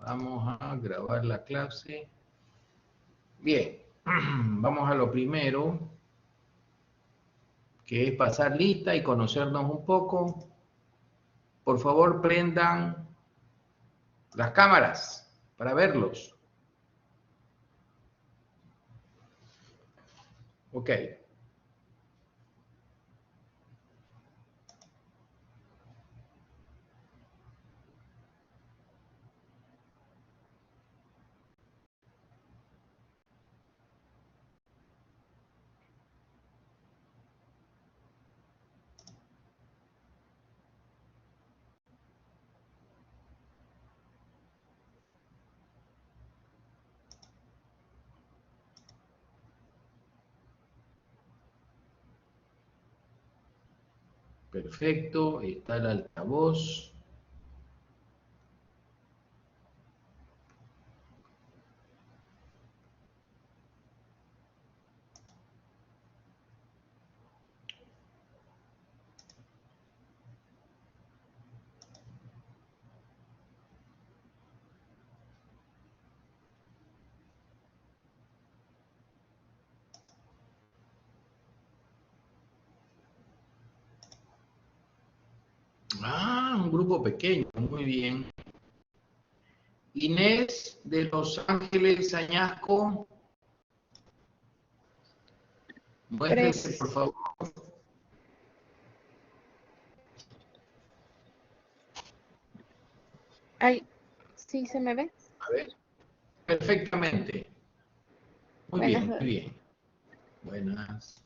Vamos a grabar la clase. Bien, vamos a lo primero, que es pasar lista y conocernos un poco. Por favor, prendan las cámaras para verlos. Ok. Perfecto, está el altavoz. Ah, un grupo pequeño, muy bien. Inés de Los Ángeles Añasco, muéstrese por favor. Ay, ¿sí se me ve? A ver, perfectamente. Muy Buenas bien, muy noches. bien. Buenas.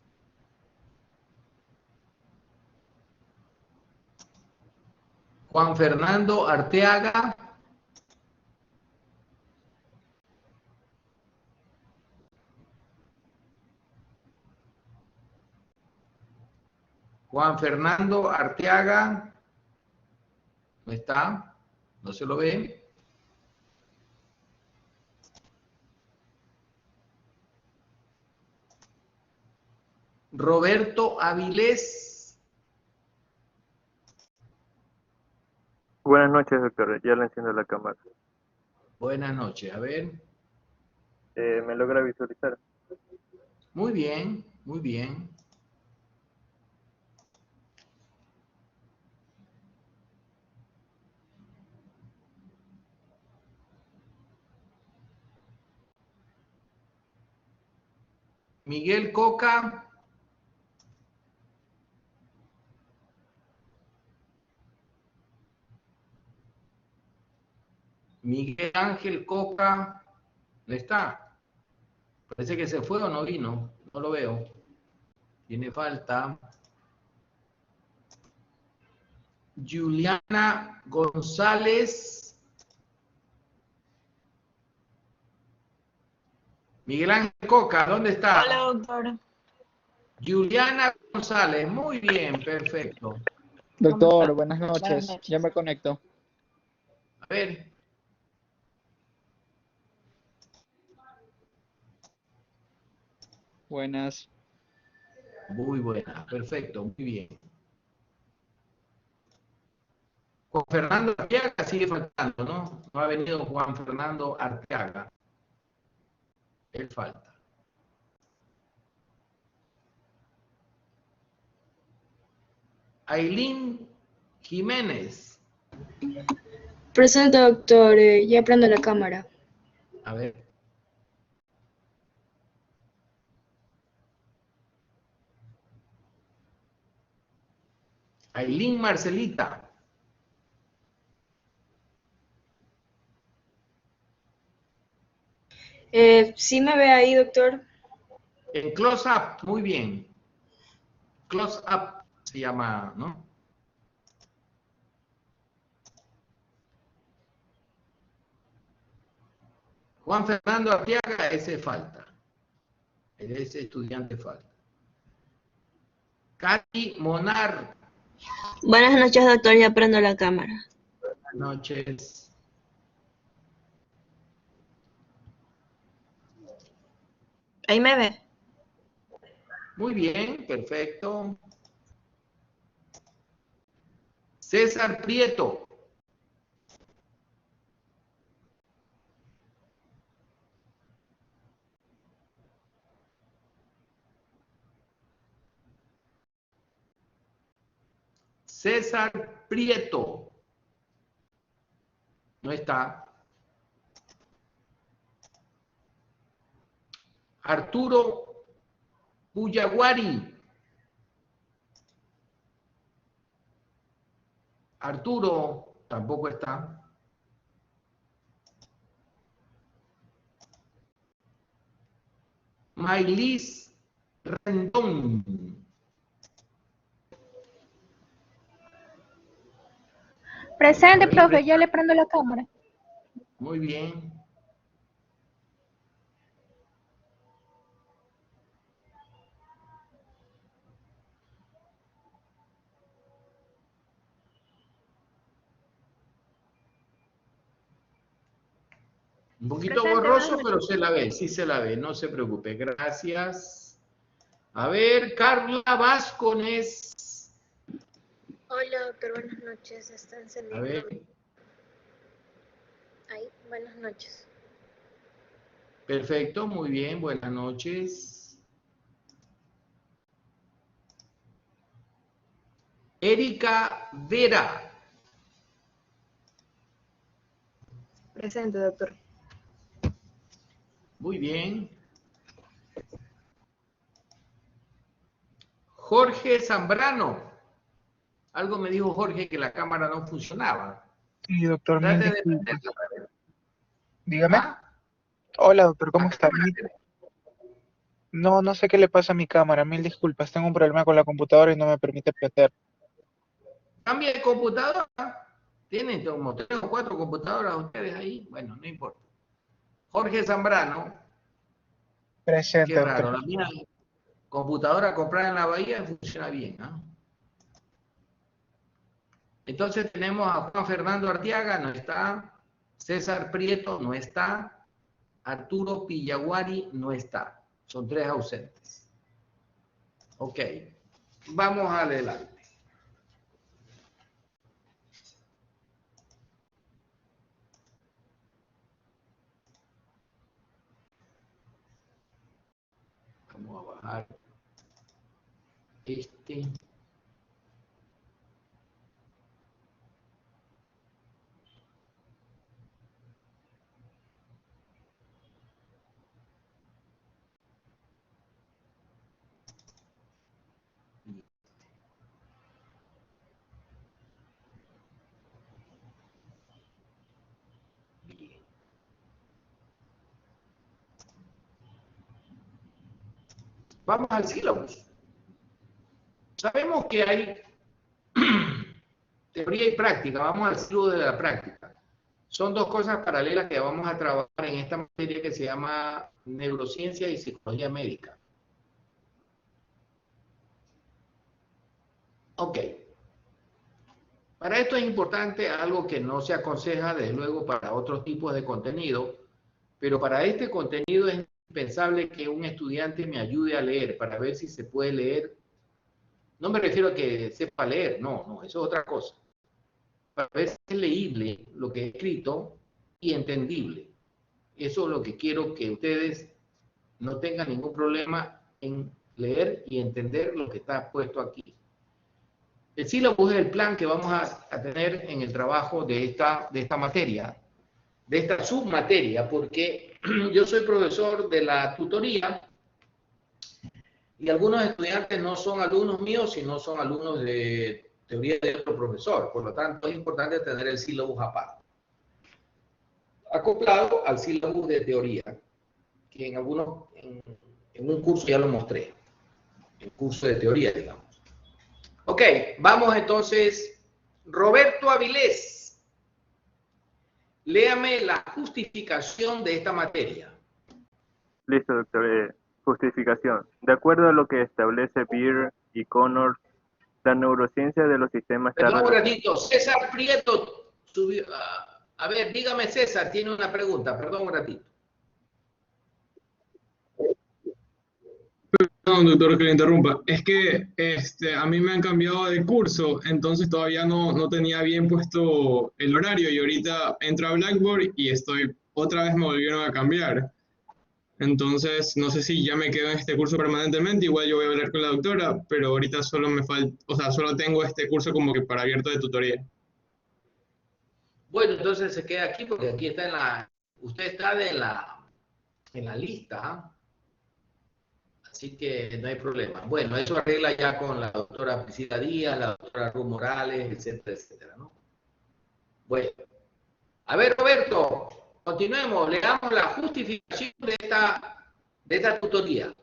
Juan Fernando Arteaga. Juan Fernando Arteaga. ¿No está? ¿No se lo ve? Roberto Avilés. Buenas noches, doctor. Ya le enciendo la cámara. Buenas noches. A ver. ¿Me logra visualizar? Muy bien, muy bien. Miguel Coca. Miguel Ángel Coca. ¿No está? Parece que se fue o no vino. No lo veo. Tiene falta. Juliana González. Miguel Ángel Coca, ¿dónde está? Hola, doctor. Juliana González, muy bien, perfecto. Doctor, buenas Buenas noches. noches. Ya me conecto. A ver. Buenas. Muy buena, perfecto, muy bien. Juan Fernando Arteaga sigue faltando, ¿no? No ha venido Juan Fernando Arteaga. Él falta. Ailín Jiménez. Presente, doctor. Ya prendo la cámara. A ver. Ailín Marcelita. ¿Sí me ve ahí, doctor? En Close Up, muy bien. Close Up se llama, ¿no? Juan Fernando Arteaga, ese falta. Ese estudiante falta. Katy Monar. Buenas noches, doctor. Ya prendo la cámara. Buenas noches. Ahí me ve. Muy bien, perfecto. César Prieto. César Prieto. No está. Arturo Puyaguari. Arturo tampoco está. Maylis Rendón. Presente, profe, yo le prendo la cámara. Muy bien. Un poquito Presente, borroso, buenas pero se la ve, sí se la ve, no se preocupe. Gracias. A ver, Carla Vázquez. Hola, doctor, buenas noches. Está A encendido. ver, Ahí, buenas noches. perfecto, muy bien, buenas noches. Erika Vera. Presente, doctor. Muy bien. Jorge Zambrano. Algo me dijo Jorge que la cámara no funcionaba. Sí, doctor, mil Trate de disculpas. prenderla. Dígame. ¿Ah? Hola, doctor, ¿cómo La está? cámara. No sé qué le pasa a mi cámara, mil disculpas. Tengo un problema con la computadora y no me permite prender. Cambia de computadora. Tienen como 3 o 4 computadoras ustedes ahí. Bueno, no importa. Jorge Zambrano. Presente, Qué raro. doctor. La mía computadora comprada en la Bahía funciona bien. ¿Ah? Entonces tenemos a Juan Fernando Arteaga, no está. César Prieto, no está. Arturo Pillaguari, no está. Son 3 ausentes. Ok. Vamos adelante. Vamos a bajar este. Bien. Vamos al sílabus. Sabemos que hay teoría y práctica. Vamos al sílabus de la práctica. Son 2 cosas paralelas que vamos a trabajar en esta materia que se llama neurociencia y psicología médica. Ok. Para esto es importante algo que no se aconseja, desde luego, para otros tipos de contenido, pero para este contenido es indispensable que un estudiante me ayude a leer para ver si se puede leer. No me refiero a que sepa leer, no, eso es otra cosa. Para ver si es leíble lo que he escrito y entendible. Eso es lo que quiero que ustedes no tengan ningún problema en leer y entender lo que está puesto aquí. El sílabus es el plan que vamos a tener en el trabajo de esta materia, de esta submateria, porque yo soy profesor de la tutoría y algunos estudiantes no son alumnos míos, sino son alumnos de teoría de otro profesor. Por lo tanto, es importante tener el sílabus aparte, acoplado al sílabus de teoría, que en un curso ya lo mostré, el curso de teoría, digamos. Ok, vamos entonces. Roberto Avilés, léame la justificación de esta materia. Listo, doctor. Justificación. De acuerdo a lo que establece Beer y Connors, la neurociencia de los sistemas está Perdón un relacionada. ratito, César Prieto subió. A ver, dígame César, tiene una pregunta, perdón un ratito. No, doctor, que le interrumpa. Es que a mí me han cambiado de curso, entonces todavía no tenía bien puesto el horario y ahorita entro a Blackboard y otra vez me volvieron a cambiar. Entonces, no sé si ya me quedo en este curso permanentemente, igual yo voy a hablar con la doctora, pero ahorita solo me falta, o sea, solo tengo este curso como que para abierto de tutoría. Bueno, entonces se queda aquí porque aquí está usted está en la lista, ¿ah? Así que no hay problema. Bueno, eso arregla ya con la doctora Priscila Díaz, la doctora Ruth Morales, etcétera, etcétera, ¿no? Bueno, a ver, Roberto, continuemos, le damos la justificación de esta tutoría.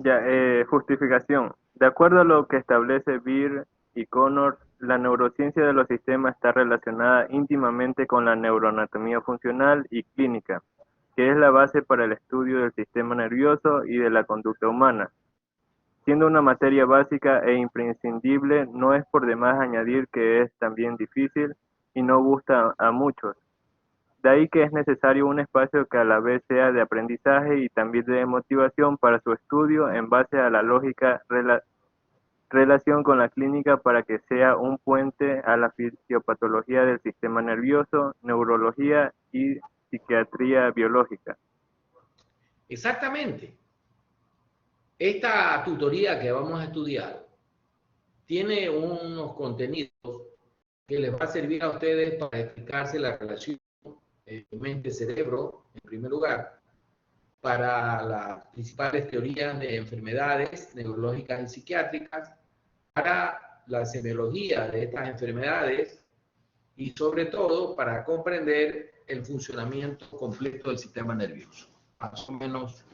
Ya, justificación. De acuerdo a lo que establece Beer y Connors, la neurociencia de los sistemas está relacionada íntimamente con la neuroanatomía funcional y clínica, que es la base para el estudio del sistema nervioso y de la conducta humana. Siendo una materia básica e imprescindible, no es por demás añadir que es también difícil y no gusta a muchos. De ahí que es necesario un espacio que a la vez sea de aprendizaje y también de motivación para su estudio en base a la lógica relación con la clínica para que sea un puente a la fisiopatología del sistema nervioso, neurología y psiquiatría biológica. Exactamente. Esta tutoría que vamos a estudiar tiene unos contenidos que les va a servir a ustedes para explicarse la relación mente-cerebro, en primer lugar, para las principales teorías de enfermedades neurológicas y psiquiátricas, para la semiología de estas enfermedades y sobre todo para comprender el funcionamiento completo del sistema nervioso. Más o menos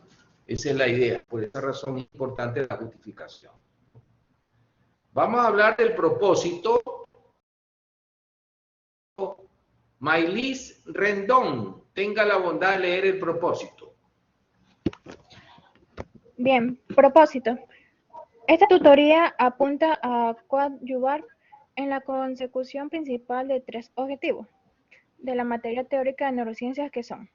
esa es la idea, por esa razón es importante la justificación. Vamos a hablar del propósito. Maylis Rendón, tenga la bondad de leer el propósito. Bien, propósito. Esta tutoría apunta a coadyuvar en la consecución principal de 3 objetivos de la materia teórica de neurociencias que son: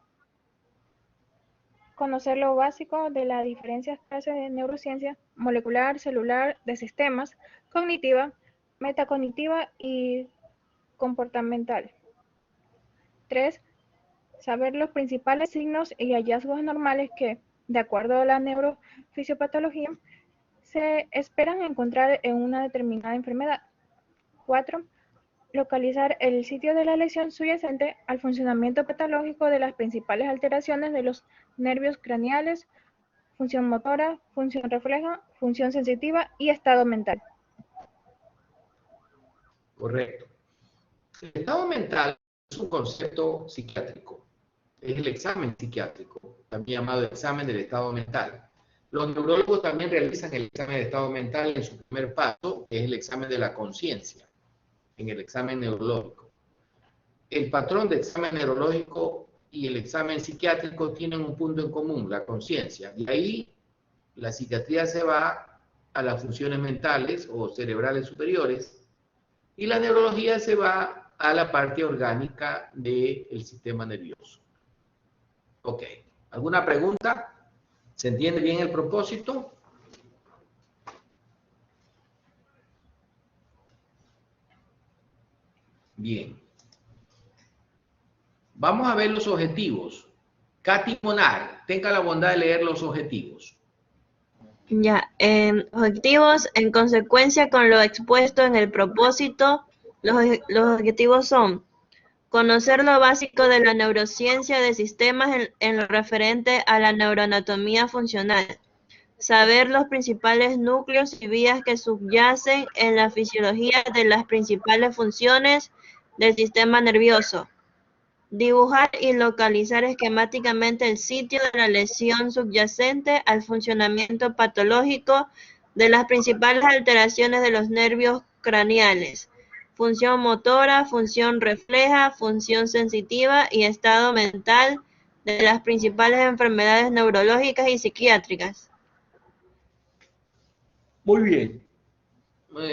conocer lo básico de las diferentes clases de neurociencia: molecular, celular, de sistemas, cognitiva, metacognitiva y comportamental. 3. Saber los principales signos y hallazgos anormales que, de acuerdo a la neurofisiopatología, se esperan encontrar en una determinada enfermedad. 4. Localizar el sitio de la lesión subyacente al funcionamiento patológico de las principales alteraciones de los nervios craneales, función motora, función refleja, función sensitiva y estado mental. Correcto. El estado mental es un concepto psiquiátrico. Es el examen psiquiátrico, también llamado examen del estado mental. Los neurólogos también realizan el examen de estado mental en su primer paso, que es el examen de la conciencia, en el examen neurológico. El patrón de examen neurológico y el examen psiquiátrico tienen un punto en común, la conciencia. Y ahí la psiquiatría se va a las funciones mentales o cerebrales superiores y la neurología se va a la parte orgánica del sistema nervioso. Ok. ¿Alguna pregunta? ¿Se entiende bien el propósito? Bien. Vamos a ver los objetivos. Katy Monar, tenga la bondad de leer los objetivos. Ya, objetivos, en consecuencia con lo expuesto en el propósito, los objetivos son: conocer lo básico de la neurociencia de sistemas en lo referente a la neuroanatomía funcional. Saber los principales núcleos y vías que subyacen en la fisiología de las principales funciones del sistema nervioso. Dibujar y localizar esquemáticamente el sitio de la lesión subyacente al funcionamiento patológico de las principales alteraciones de los nervios craneales: función motora, función refleja, función sensitiva y estado mental de las principales enfermedades neurológicas y psiquiátricas. Muy bien.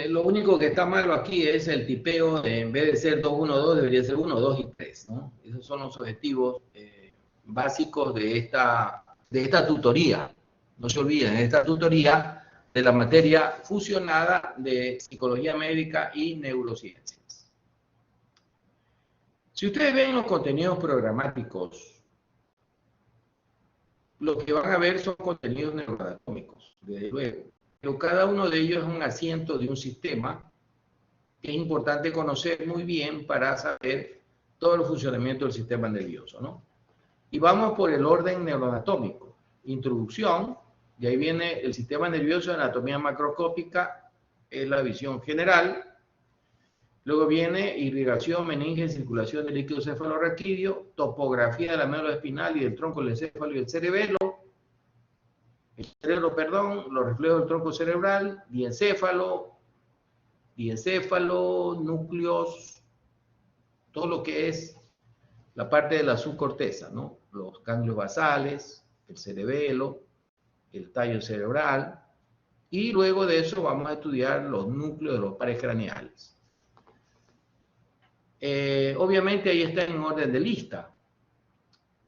Lo único que está malo aquí es el tipeo, en vez de ser 2, 1, 2, debería ser 1, 2 y 3, ¿no? Esos son los objetivos básicos de esta tutoría. No se olviden, esta tutoría de la materia fusionada de psicología médica y neurociencias. Si ustedes ven los contenidos programáticos, lo que van a ver son contenidos neuroanatómicos, desde luego. Pero cada uno de ellos es un asiento de un sistema que es importante conocer muy bien para saber todo el funcionamiento del sistema nervioso, ¿no? Y vamos por el orden neuroanatómico. Introducción, y ahí viene el sistema nervioso, anatomía macroscópica, es la visión general. Luego viene irrigación, meninge, circulación del líquido cefalorraquídeo, topografía de la médula espinal y del tronco del encéfalo y el cerebelo, los reflejos del tronco cerebral, diencéfalo, núcleos, todo lo que es la parte de la subcorteza, ¿no? Los ganglios basales, el cerebelo, el tallo cerebral, y luego de eso vamos a estudiar los núcleos de los pares craneales. Obviamente ahí está en orden de lista,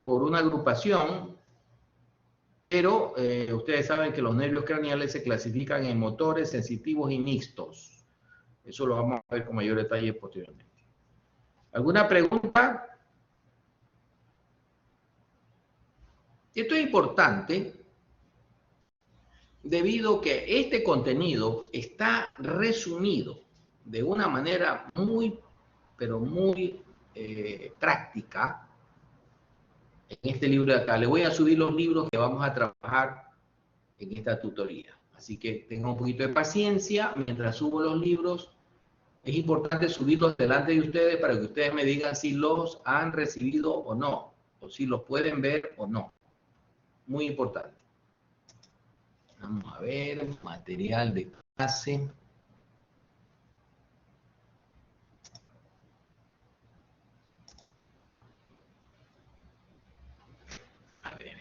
por una agrupación, pero ustedes saben que los nervios craneales se clasifican en motores, sensitivos y mixtos. Eso lo vamos a ver con mayor detalle posteriormente. ¿Alguna pregunta? Esto es importante debido a que este contenido está resumido de una manera muy, pero muy práctica en este libro de acá. Le voy a subir los libros que vamos a trabajar en esta tutoría. Así que tengan un poquito de paciencia mientras subo los libros. Es importante subirlos delante de ustedes para que ustedes me digan si los han recibido o no, o si los pueden ver o no. Muy importante. Vamos a ver, material de clase. A ver.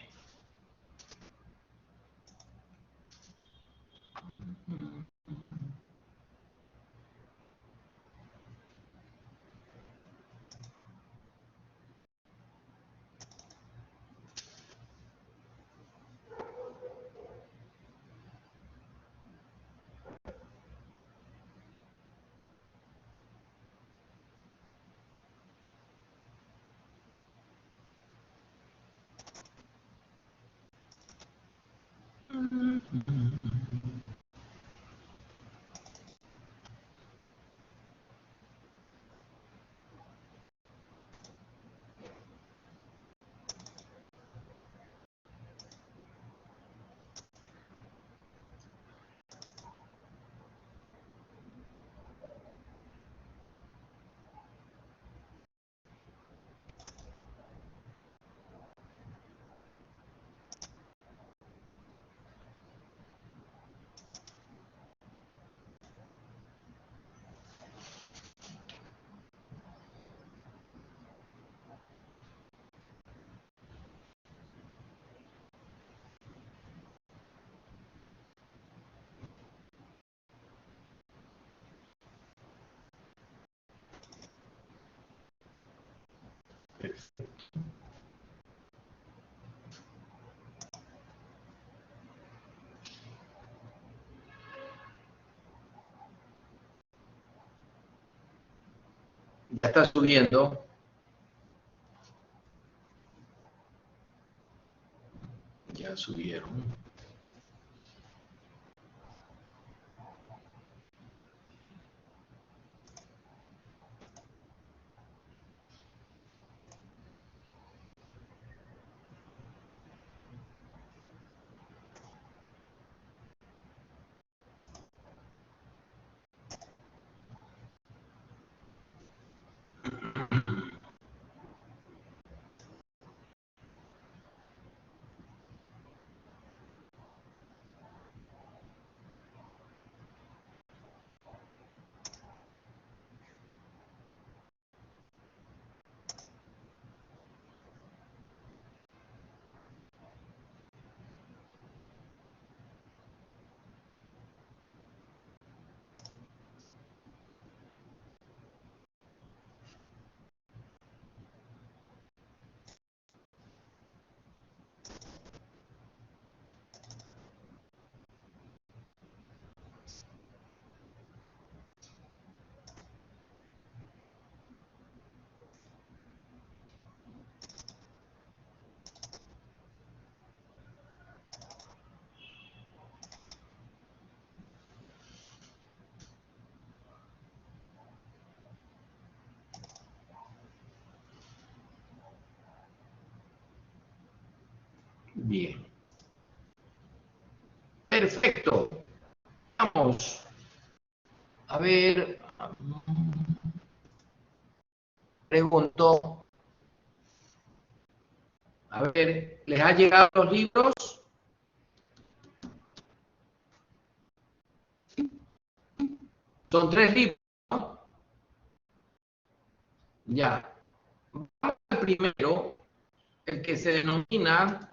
Ya está subiendo. Ya subieron. Bien. Perfecto. Vamos. A ver. Pregunto. A ver, ¿les ha llegado los libros? Son 3 libros, ¿no? Ya. Vamos al primero, el que se denomina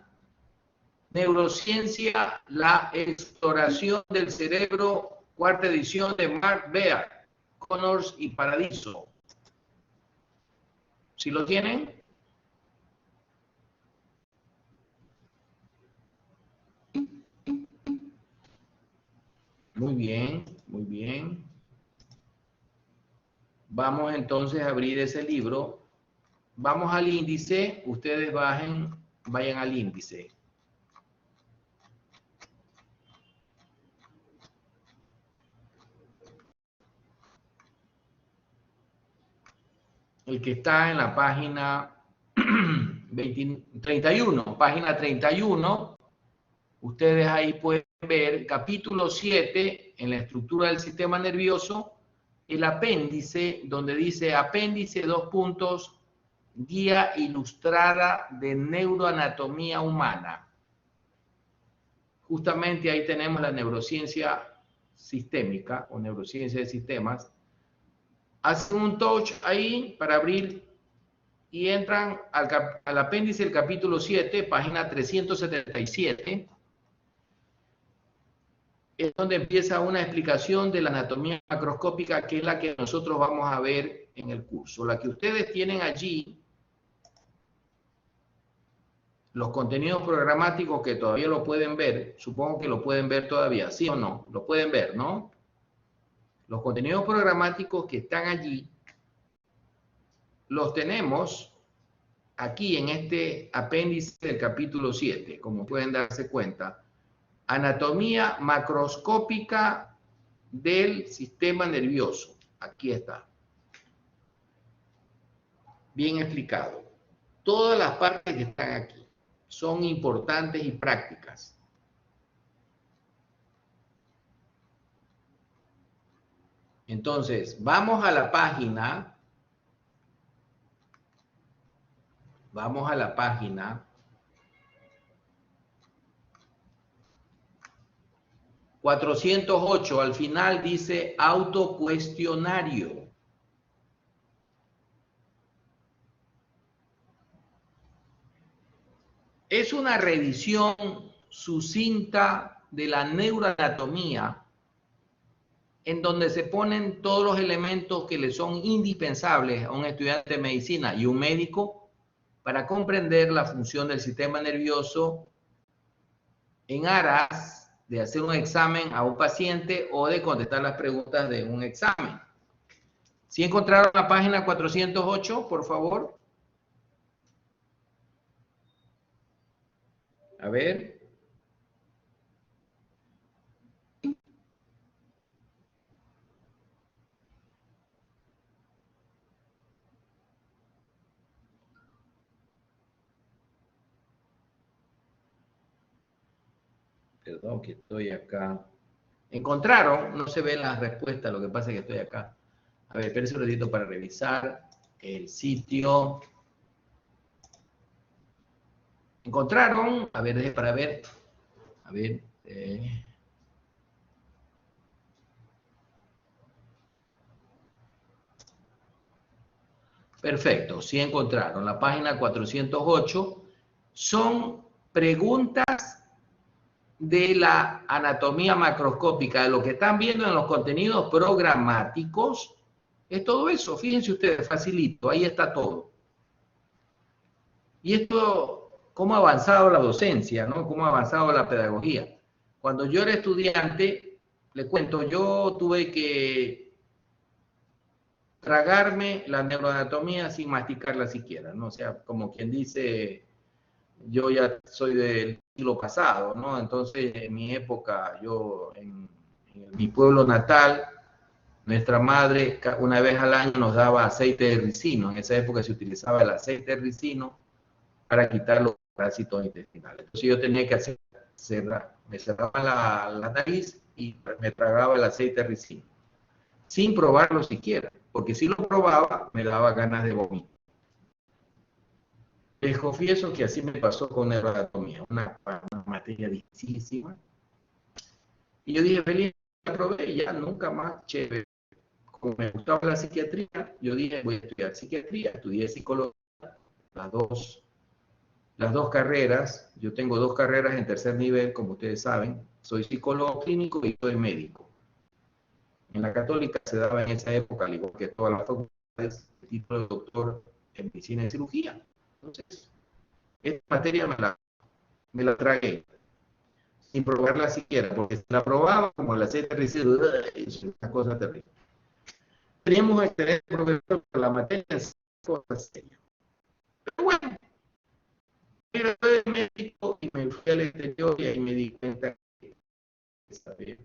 Neurociencia, la exploración del cerebro, 4ª edición de Mark Beard, Connors y Paradiso. ¿Sí lo tienen? Muy bien, muy bien. Vamos entonces a abrir ese libro. Vamos al índice, ustedes vayan al índice. El que está en la página 31, página 31, ustedes ahí pueden ver capítulo 7 en la estructura del sistema nervioso, el apéndice, donde dice apéndice, 2 puntos, guía ilustrada de neuroanatomía humana. Justamente ahí tenemos la neurociencia sistémica o neurociencia de sistemas. Hacen un touch ahí para abrir y entran al apéndice del capítulo 7, página 377. Es donde empieza una explicación de la anatomía macroscópica, que es la que nosotros vamos a ver en el curso. La que ustedes tienen allí, los contenidos programáticos que todavía lo pueden ver, supongo que lo pueden ver todavía, ¿sí o no? Lo pueden ver, ¿no? Los contenidos programáticos que están allí, los tenemos aquí en este apéndice del capítulo 7, como pueden darse cuenta. Anatomía macroscópica del sistema nervioso. Aquí está. Bien explicado. Todas las partes que están aquí son importantes y prácticas. Entonces, vamos a la página 408, al final dice autocuestionario. Es una revisión sucinta de la neuroanatomía, en donde se ponen todos los elementos que le son indispensables a un estudiante de medicina y un médico para comprender la función del sistema nervioso en aras de hacer un examen a un paciente o de contestar las preguntas de un examen. ¿Sí encontraron la página 408, por favor? A ver. Perdón, que estoy acá. ¿Encontraron? No se ven las respuestas, lo que pasa es que estoy acá. A ver, espérense un ratito para revisar el sitio. ¿Encontraron? A ver, para ver. A ver. Perfecto, sí encontraron. La página 408 son preguntas de la anatomía macroscópica, de lo que están viendo en los contenidos programáticos. Es todo eso, fíjense ustedes, facilito, ahí está todo. Y esto, cómo ha avanzado la docencia, ¿no? Cómo ha avanzado la pedagogía. Cuando yo era estudiante, le cuento, yo tuve que tragarme la neuroanatomía sin masticarla siquiera, ¿no? O sea, como quien dice, yo ya soy del siglo pasado, ¿no? Entonces, en mi época, yo, en mi pueblo natal, nuestra madre una vez al año nos daba aceite de ricino. En esa época se utilizaba el aceite de ricino para quitar los parásitos intestinales. Entonces yo tenía que me cerraba la nariz y me tragaba el aceite ricino, sin probarlo siquiera, porque si lo probaba me daba ganas de vomitar. Les confieso que así me pasó con neuroanatomía, una materia dificilísima. Y yo dije, feliz, la probé y ya nunca más, chévere. Como me gustaba la psiquiatría, yo dije, voy a estudiar psiquiatría, estudié psicología, las dos carreras. Yo tengo 2 carreras en tercer nivel, como ustedes saben. Soy psicólogo clínico y soy médico. En la Católica se daba en esa época, al igual que todas las facultades, el título de doctor en medicina y cirugía. Entonces, esta materia me la tragué, sin probarla siquiera, porque si la probaba, como el aceite residuo, es una cosa terrible. Teníamos excelente profesor, pero la materia es cosa seria. Pero bueno, yo de médico y me fui al exterior y ahí me di cuenta que está bien.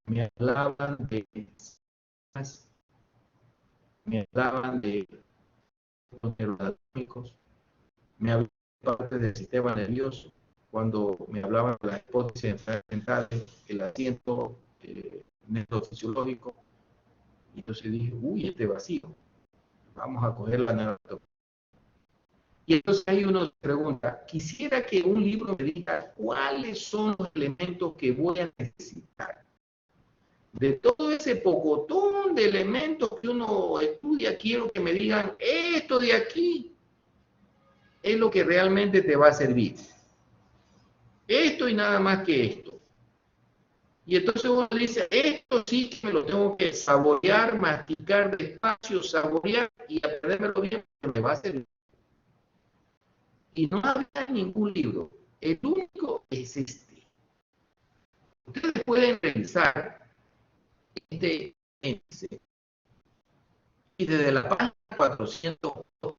Me hablaban de los neuroanatómicos, me hablaban de partes del sistema nervioso, cuando me hablaban de las hipótesis mentales, el asiento neurofisiológico, y entonces dije, uy, este vacío, vamos a coger la neuroanatomía. Y entonces ahí uno se pregunta, quisiera que un libro me diga cuáles son los elementos que voy a necesitar. De todo ese pocotón de elementos que uno estudia, quiero que me digan, esto de aquí es lo que realmente te va a servir. Esto y nada más que esto. Y entonces uno dice, esto sí que me lo tengo que saborear, masticar despacio, saborear y aprendérmelo bien, porque me va a servir. Y no había ningún libro. El único es este. Ustedes pueden revisar este índice. Y desde la página 408,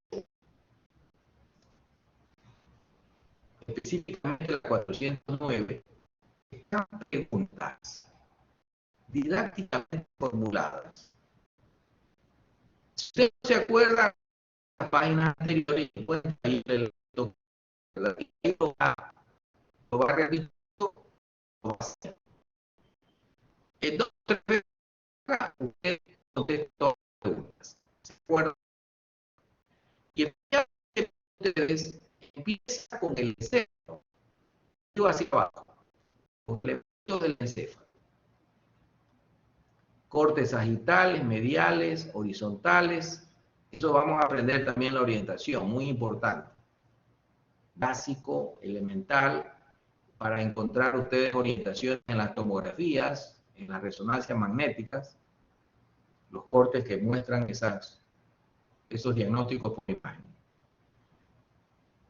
específicamente la 409, están preguntas didácticamente formuladas. Si ustedes no se acuerdan de las páginas anteriores, pueden ir el lo va a realizar, lo va a hacer. En 2 o 3 veces, usted contestó preguntas. ¿Se acuerdan? Y ustedes empieza con el encéfalo. Yo hacia abajo. Complemento del encéfalo. Cortes sagitales, mediales, horizontales. Eso vamos a aprender también la orientación, muy importante. Básico, elemental, para encontrar ustedes orientación en las tomografías, en las resonancias magnéticas, los cortes que muestran esos diagnósticos por imagen.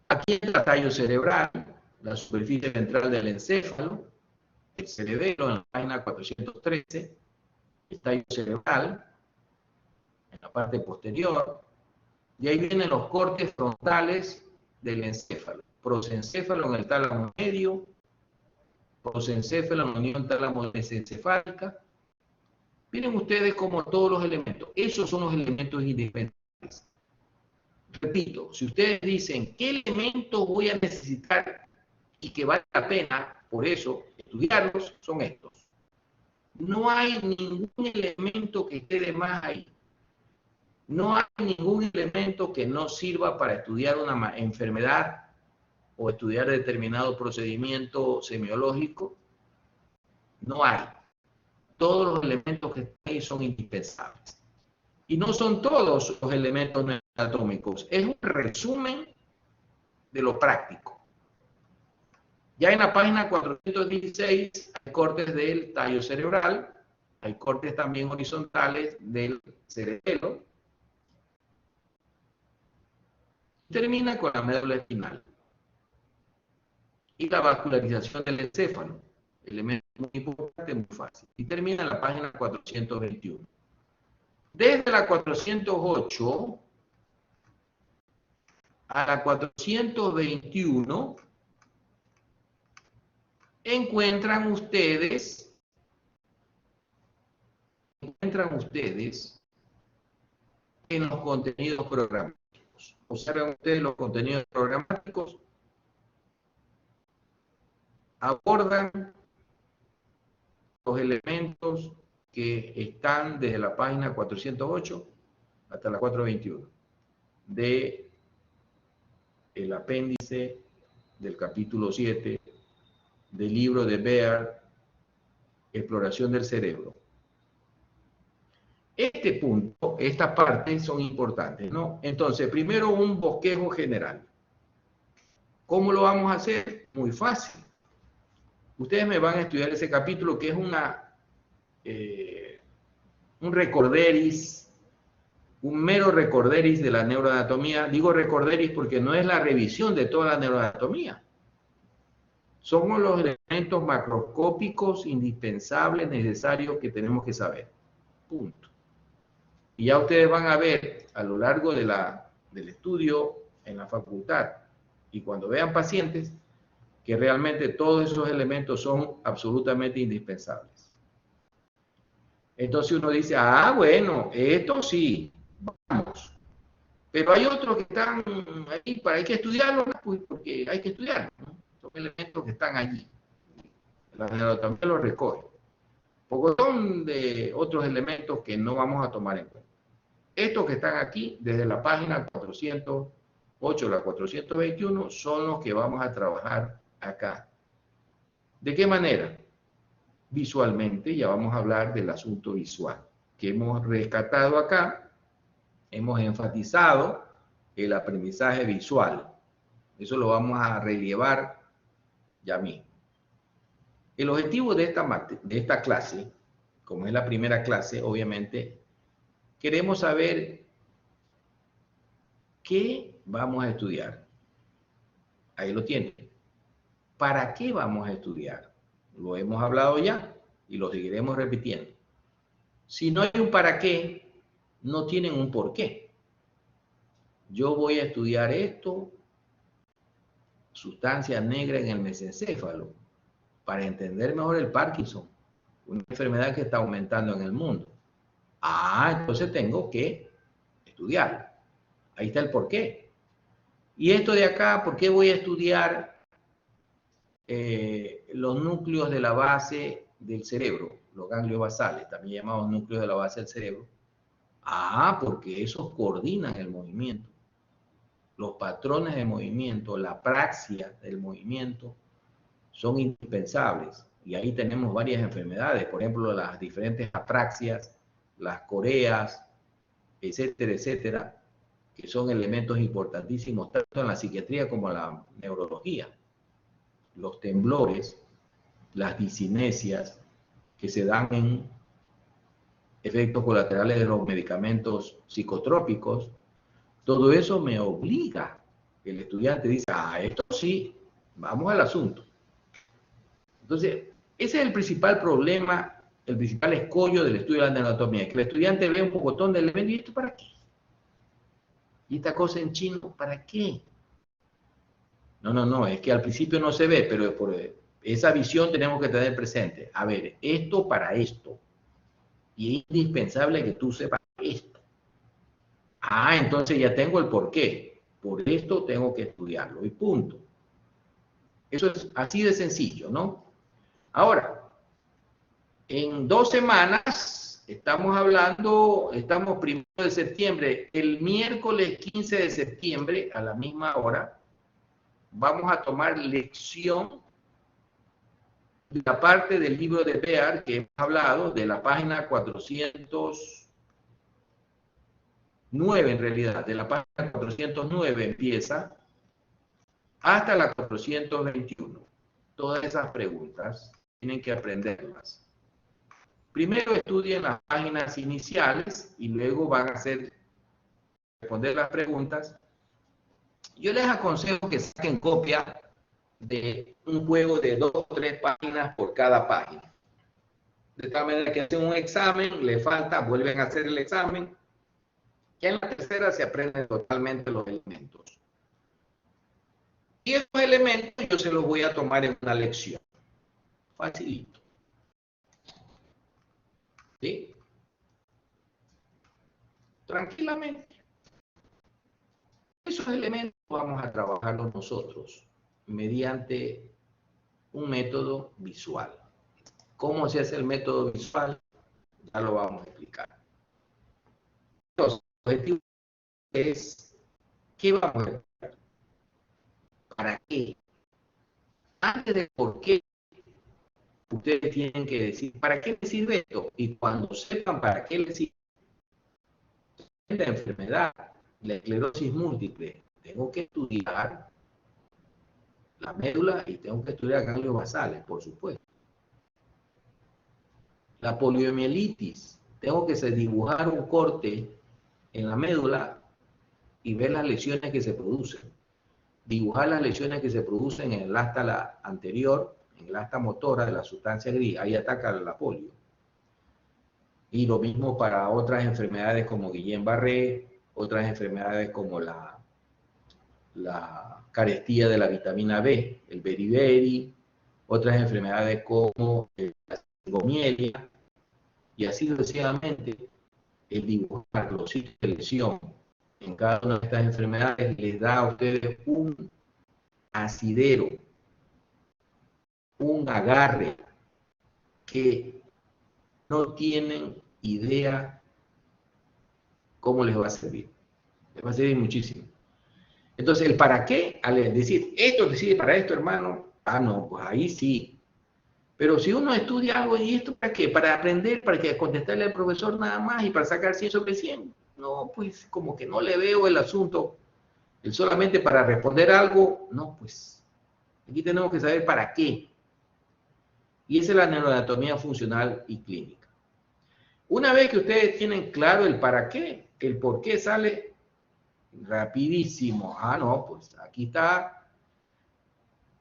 Aquí el tallo cerebral, la superficie ventral del encéfalo, el cerebelo en la página 413, el tallo cerebral en la parte posterior, y ahí vienen los cortes frontales del encéfalo. Prosencéfalo en el tálamo medio, prosencéfalo en la unión tálamo-mesencefálica. Miren ustedes como todos los elementos, esos son los elementos indispensables. Repito, si ustedes dicen qué elementos voy a necesitar y que vale la pena, por eso, estudiarlos, son estos. No hay ningún elemento que quede más ahí. No hay ningún elemento que no sirva para estudiar una enfermedad o estudiar determinado procedimiento semiológico. No hay. Todos los elementos que están ahí son indispensables. Y no son todos los elementos anatómicos. Es un resumen de lo práctico. Ya en la página 416 hay cortes del tallo cerebral, hay cortes también horizontales del cerebelo. Termina con la médula espinal y la vascularización del encéfalo, elemento muy importante, muy fácil. Y termina en la página 421. Desde la 408 a la 421 encuentran ustedes en los contenidos programáticos. observen ustedes los contenidos programáticos, abordan los elementos que están desde la página 408 hasta la 421 de el apéndice del capítulo 7 del libro de Bear, Exploración del Cerebro. Este punto, estas partes son importantes, ¿no? Entonces, primero un bosquejo general. ¿Cómo lo vamos a hacer? Muy fácil. Ustedes me van a estudiar ese capítulo que es un recorderis, un mero recorderis de la neuroanatomía. Digo recorderis porque no es la revisión de toda la neuroanatomía. Somos los elementos macroscópicos indispensables, necesarios que tenemos que saber. Punto. Y ya ustedes van a ver a lo largo de del estudio en la facultad y cuando vean pacientes que realmente todos esos elementos son absolutamente indispensables. Entonces uno dice, ah, bueno, esto sí, vamos. Pero hay otros que están ahí, hay que estudiarlos, pues, porque hay que estudiarlos, ¿no? Son elementos que están allí. La neuroanatomía los recoge. Porque son de otros elementos que no vamos a tomar en cuenta. Estos que están aquí, desde la página 408 a la 421, son los que vamos a trabajar acá. ¿De qué manera? Visualmente, ya vamos a hablar del asunto visual, que hemos rescatado acá, hemos enfatizado el aprendizaje visual. Eso lo vamos a relevar ya mismo. El objetivo de esta clase, como es la primera clase, obviamente, queremos saber qué vamos a estudiar. Ahí lo tienen. ¿Para qué vamos a estudiar? Lo hemos hablado ya y lo seguiremos repitiendo. Si no hay un para qué, no tienen un por qué. Yo voy a estudiar esto, sustancia negra en el mesencéfalo, para entender mejor el Parkinson, una enfermedad que está aumentando en el mundo. Ah, entonces tengo que estudiar. Ahí está el por qué. Y esto de acá, ¿por qué voy a estudiar los núcleos de la base del cerebro? Los ganglios basales, también llamados núcleos de la base del cerebro. Ah, porque esos coordinan el movimiento. Los patrones de movimiento, la praxia del movimiento, son indispensables. Y ahí tenemos varias enfermedades, por ejemplo, las diferentes apraxias, las coreas, etcétera, etcétera, que son elementos importantísimos tanto en la psiquiatría como en la neurología. Los temblores, las disinesias que se dan en efectos colaterales de los medicamentos psicotrópicos, todo eso me obliga. El estudiante dice, ah, esto sí, vamos al asunto. Entonces, ese es el principal problema, el principal escollo del estudio de la anatomía, que el estudiante ve un pocotón de elementos, ¿y esto para qué? ¿Y esta cosa en chino para qué? No, es que al principio no se ve, pero por esa visión tenemos que tener presente. A ver, esto para esto. Y es indispensable que tú sepas esto. Ah, entonces ya tengo el porqué. Por esto tengo que estudiarlo y punto. Eso es así de sencillo, ¿no? Ahora, en 2 semanas, estamos 1 de septiembre, el miércoles 15 de septiembre, a la misma hora, vamos a tomar lección de la parte del libro de Bear que hemos hablado, de la página 409 en realidad, de la página 409 empieza hasta la 421. Todas esas preguntas tienen que aprenderlas. Primero estudien las páginas iniciales y luego van a responder las preguntas. Yo les aconsejo que saquen copia de un juego de 2 o 3 páginas por cada página. De tal manera que hacen un examen, le falta, vuelven a hacer el examen. Y en la tercera se aprenden totalmente los elementos. Y esos elementos yo se los voy a tomar en una lección. Facilito. ¿Sí? Tranquilamente. Eso esos elementos vamos a trabajarlos nosotros mediante un método visual. ¿Cómo se hace el método visual? Ya lo vamos a explicar. Los objetivos es, ¿qué vamos a ver? ¿Para qué? Antes de por qué, ustedes tienen que decir, ¿para qué me sirve esto? Y cuando sepan para qué les sirve la enfermedad, la esclerosis múltiple, tengo que estudiar la médula y tengo que estudiar ganglios basales, por supuesto. La poliomielitis, tengo que dibujar un corte en la médula y ver las lesiones que se producen. Dibujar las lesiones que se producen en el asta anterior, en el asta motora de la sustancia gris, ahí ataca la polio. Y lo mismo para otras enfermedades como Guillain-Barré, otras enfermedades como la carestía de la vitamina B, el beriberi, otras enfermedades como la cingomielia, y así sucesivamente. El dibujar los sitios de lesión en cada una de estas enfermedades les da a ustedes un asidero, un agarre que no tienen idea cómo les va a servir. Les va a servir muchísimo. Entonces, el para qué, al decir, esto te sirve para esto, hermano, no, pues ahí sí. Pero si uno estudia algo, ¿y esto para qué? Para aprender, para que contestarle al profesor nada más y para sacar 100 sobre 100. No, pues como que no le veo el asunto. El solamente para responder algo, no, pues aquí tenemos que saber para qué. Y esa es la neuroanatomía funcional y clínica. Una vez que ustedes tienen claro el para qué, el por qué sale rapidísimo. No, pues aquí está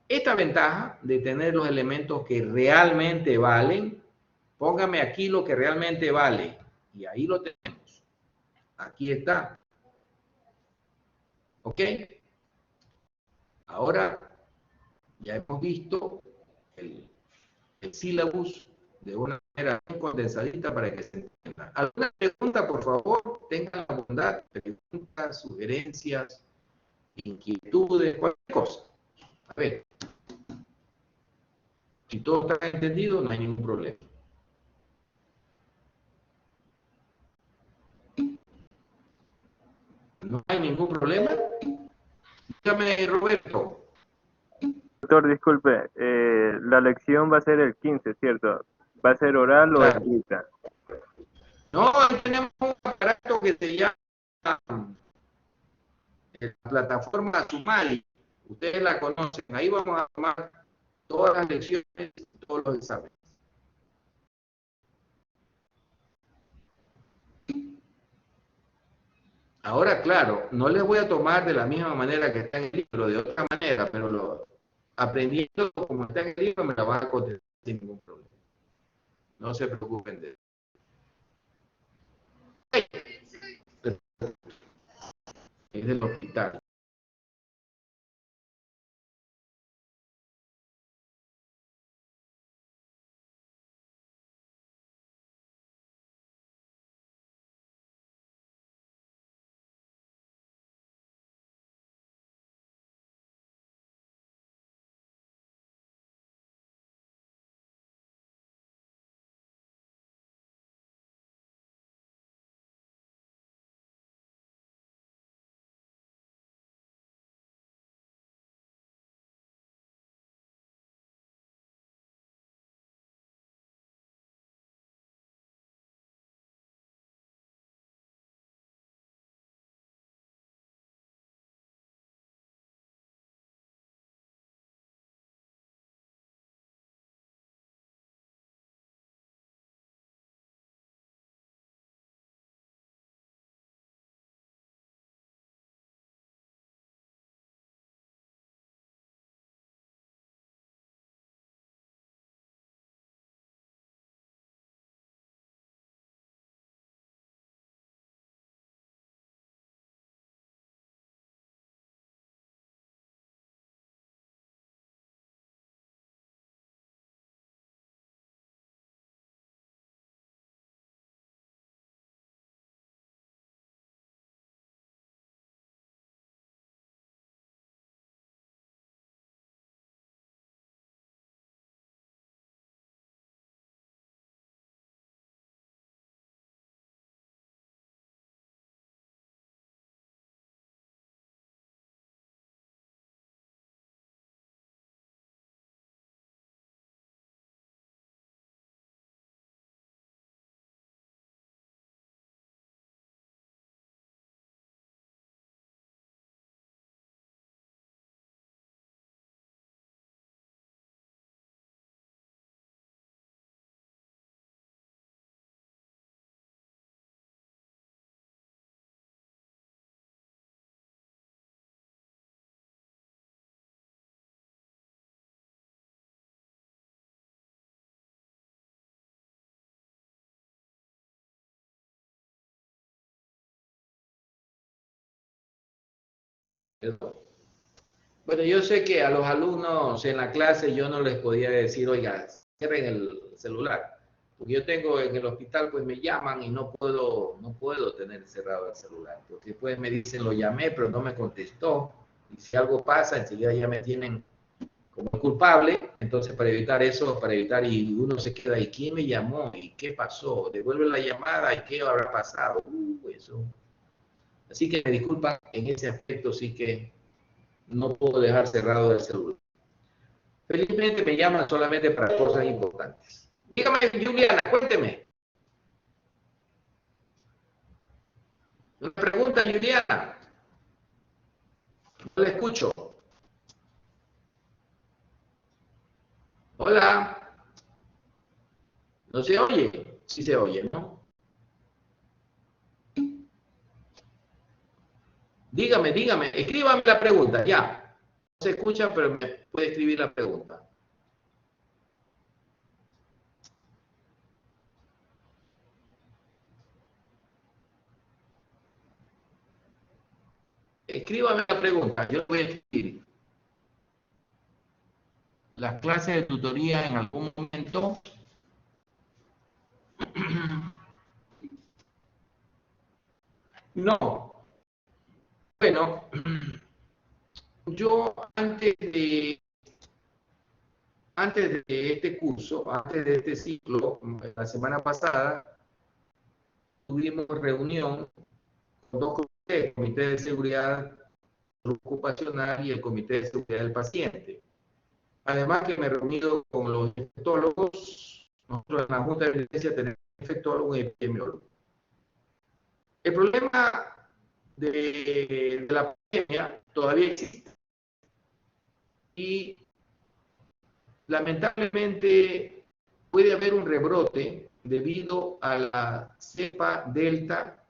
esta ventaja de tener los elementos que realmente valen. Póngame aquí lo que realmente vale. Y ahí lo tenemos. Aquí está. ¿Ok? Ahora ya hemos visto el sílabus de una manera muy condensadita para que se entienda. ¿Alguna pregunta, por favor? Tengan la bondad, preguntas, sugerencias, inquietudes, cualquier cosa. A ver, si todo está entendido, no hay ningún problema. No hay ningún problema. Dígame, Roberto. Doctor, disculpe, la lección va a ser el 15, ¿cierto? ¿Va a ser oral o Claro. escrita? No, ahí tenemos un aparato que se llama la plataforma Sumali. Ustedes la conocen. Ahí vamos a tomar todas las lecciones y todos los exámenes. Ahora, claro, no les voy a tomar de la misma manera que está en el libro, de otra manera, pero aprendiendo como está en el libro me la van a contestar sin ningún problema. No se preocupen de eso. Es del hospital. Perdón. Bueno, yo sé que a los alumnos en la clase yo no les podía decir, oiga, cierren el celular. Porque yo tengo en el hospital, pues me llaman y no puedo tener cerrado el celular. Porque después me dicen, lo llamé, pero no me contestó. Y si algo pasa, enseguida ya me tienen como culpable. Entonces, para evitar eso, y uno se queda, ¿y quién me llamó? ¿Y qué pasó? Devuelve la llamada, ¿y qué habrá pasado? Eso. Así que me disculpan, en ese aspecto sí que no puedo dejar cerrado el celular. Felizmente me llaman solamente para cosas importantes. Dígame, Juliana, cuénteme. Una pregunta, Juliana. No la escucho. Hola. ¿No se oye? Sí se oye, ¿no? Dígame. Escríbame la pregunta, ya. No se escucha, pero me puede escribir la pregunta. Escríbame la pregunta, yo voy a escribir. Las clases de tutoría en algún momento. No. Bueno, yo antes de este curso, antes de este ciclo, la semana pasada, tuvimos reunión con dos comités, el Comité de Seguridad Ocupacional y el Comité de Seguridad del Paciente. Además que me he reunido con los infectólogos. Nosotros en la Junta de Evidencia tenemos infectólogos y epidemiólogos. El problema de la pandemia todavía existe. Y lamentablemente puede haber un rebrote debido a la cepa Delta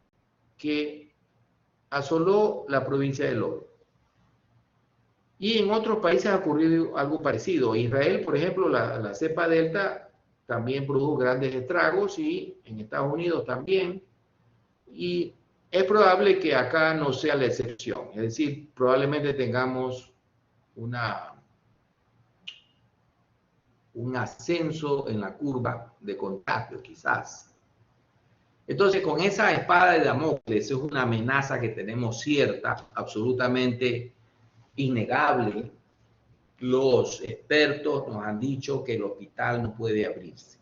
que asoló la provincia de Loro. Y en otros países ha ocurrido algo parecido. En Israel, por ejemplo, la cepa Delta también produjo grandes estragos y en Estados Unidos también. Y es probable que acá no sea la excepción. Es decir, probablemente tengamos un ascenso en la curva de contagio, quizás. Entonces, con esa espada de Damocles, es una amenaza que tenemos cierta, absolutamente innegable. Los expertos nos han dicho que el hospital no puede abrirse.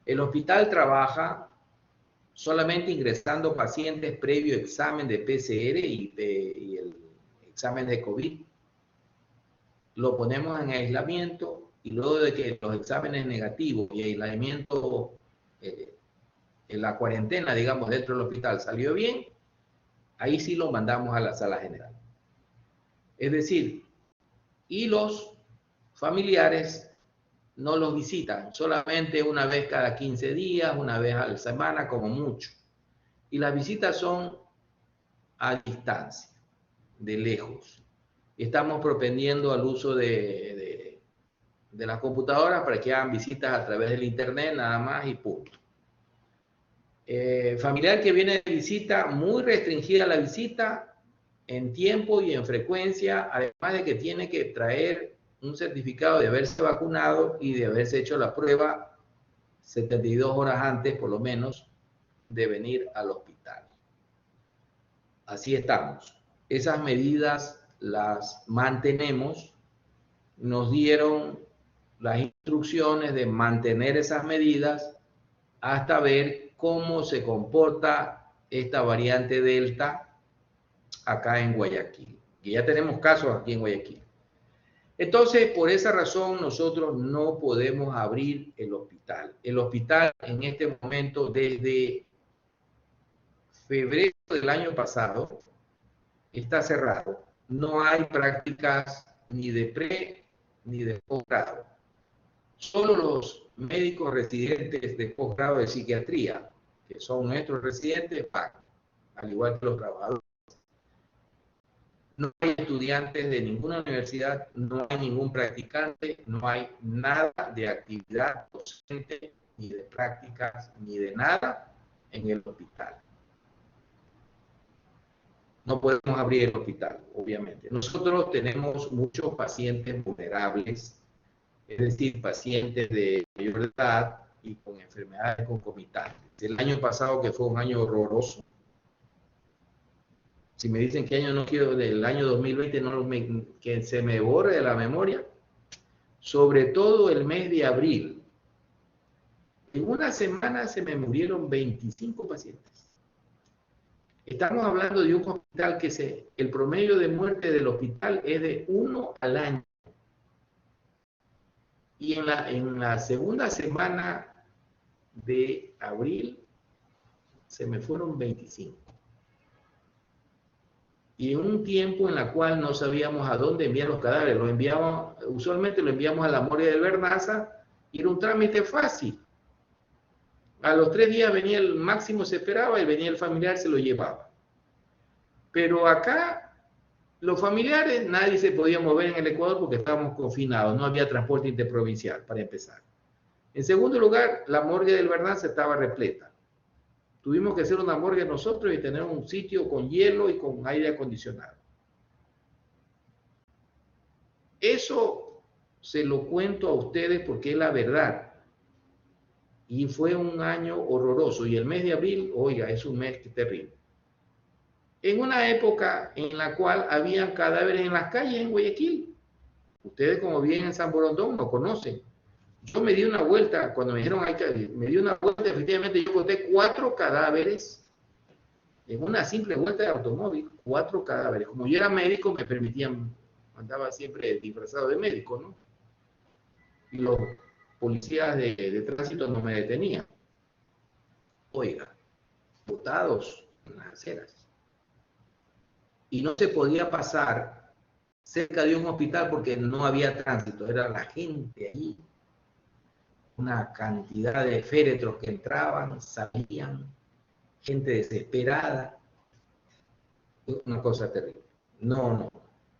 El hospital trabaja solamente ingresando pacientes previo examen de PCR y el examen de COVID. Lo ponemos en aislamiento y luego de que los exámenes negativos y aislamiento, en la cuarentena, digamos, dentro del hospital salió bien, ahí sí lo mandamos a la sala general. Es decir, y los familiares no los visitan, solamente una vez cada 15 días, una vez a la semana como mucho. Y las visitas son a distancia, de lejos. Estamos propendiendo al uso de las computadoras para que hagan visitas a través del internet nada más y punto. Familiar que viene de visita, muy restringida la visita en tiempo y en frecuencia, además de que tiene que traer un certificado de haberse vacunado y de haberse hecho la prueba 72 horas antes, por lo menos, de venir al hospital. Así estamos. Esas medidas las mantenemos. Nos dieron las instrucciones de mantener esas medidas hasta ver cómo se comporta esta variante Delta acá en Guayaquil. Y ya tenemos casos aquí en Guayaquil. Entonces, por esa razón, nosotros no podemos abrir el hospital. El hospital en este momento, desde febrero del año pasado, está cerrado. No hay prácticas ni de pre ni de posgrado. Solo los médicos residentes de posgrado de psiquiatría, que son nuestros residentes, pagan, al igual que los trabajadores. No hay estudiantes de ninguna universidad, no hay ningún practicante, no hay nada de actividad docente, ni de prácticas, ni de nada en el hospital. no podemos abrir el hospital, obviamente. Nosotros tenemos muchos pacientes vulnerables, es decir, pacientes de mayor edad y con enfermedades concomitantes. El año pasado, que fue un año horroroso, si me dicen qué año no quiero, del año 2020, que se me borre de la memoria, sobre todo el mes de abril. En una semana se me murieron 25 pacientes. Estamos hablando de un hospital que el promedio de muerte del hospital es de 1 al año. Y en la segunda semana de abril se me fueron 25. Y en un tiempo en la cual no sabíamos a dónde enviar los cadáveres, usualmente lo enviamos a la morgue del Vernaza y era un trámite fácil. A los 3 días venía el máximo, se esperaba, y venía el familiar, se lo llevaba. Pero acá, los familiares, nadie se podía mover en el Ecuador porque estábamos confinados, no había transporte interprovincial, para empezar. En segundo lugar, la morgue del Vernaza estaba repleta. Tuvimos que hacer una morgue nosotros y tener un sitio con hielo y con aire acondicionado. Eso se lo cuento a ustedes porque es la verdad. Y fue un año horroroso. Y el mes de abril, oiga, es un mes terrible. En una época en la cual habían cadáveres en las calles en Guayaquil. Ustedes, como viven en San Borondón, lo conocen. Yo me di una vuelta, cuando me dijeron, me di una vuelta, efectivamente yo conté 4 cadáveres en una simple vuelta de automóvil, 4 cadáveres. Como yo era médico, me permitían, andaba siempre disfrazado de médico, ¿no? Y los policías de tránsito no me detenían. Oiga, botados en las aceras. Y no se podía pasar cerca de un hospital porque no había tránsito, era la gente allí. Una cantidad de féretros que entraban, salían, gente desesperada. Una cosa terrible. No.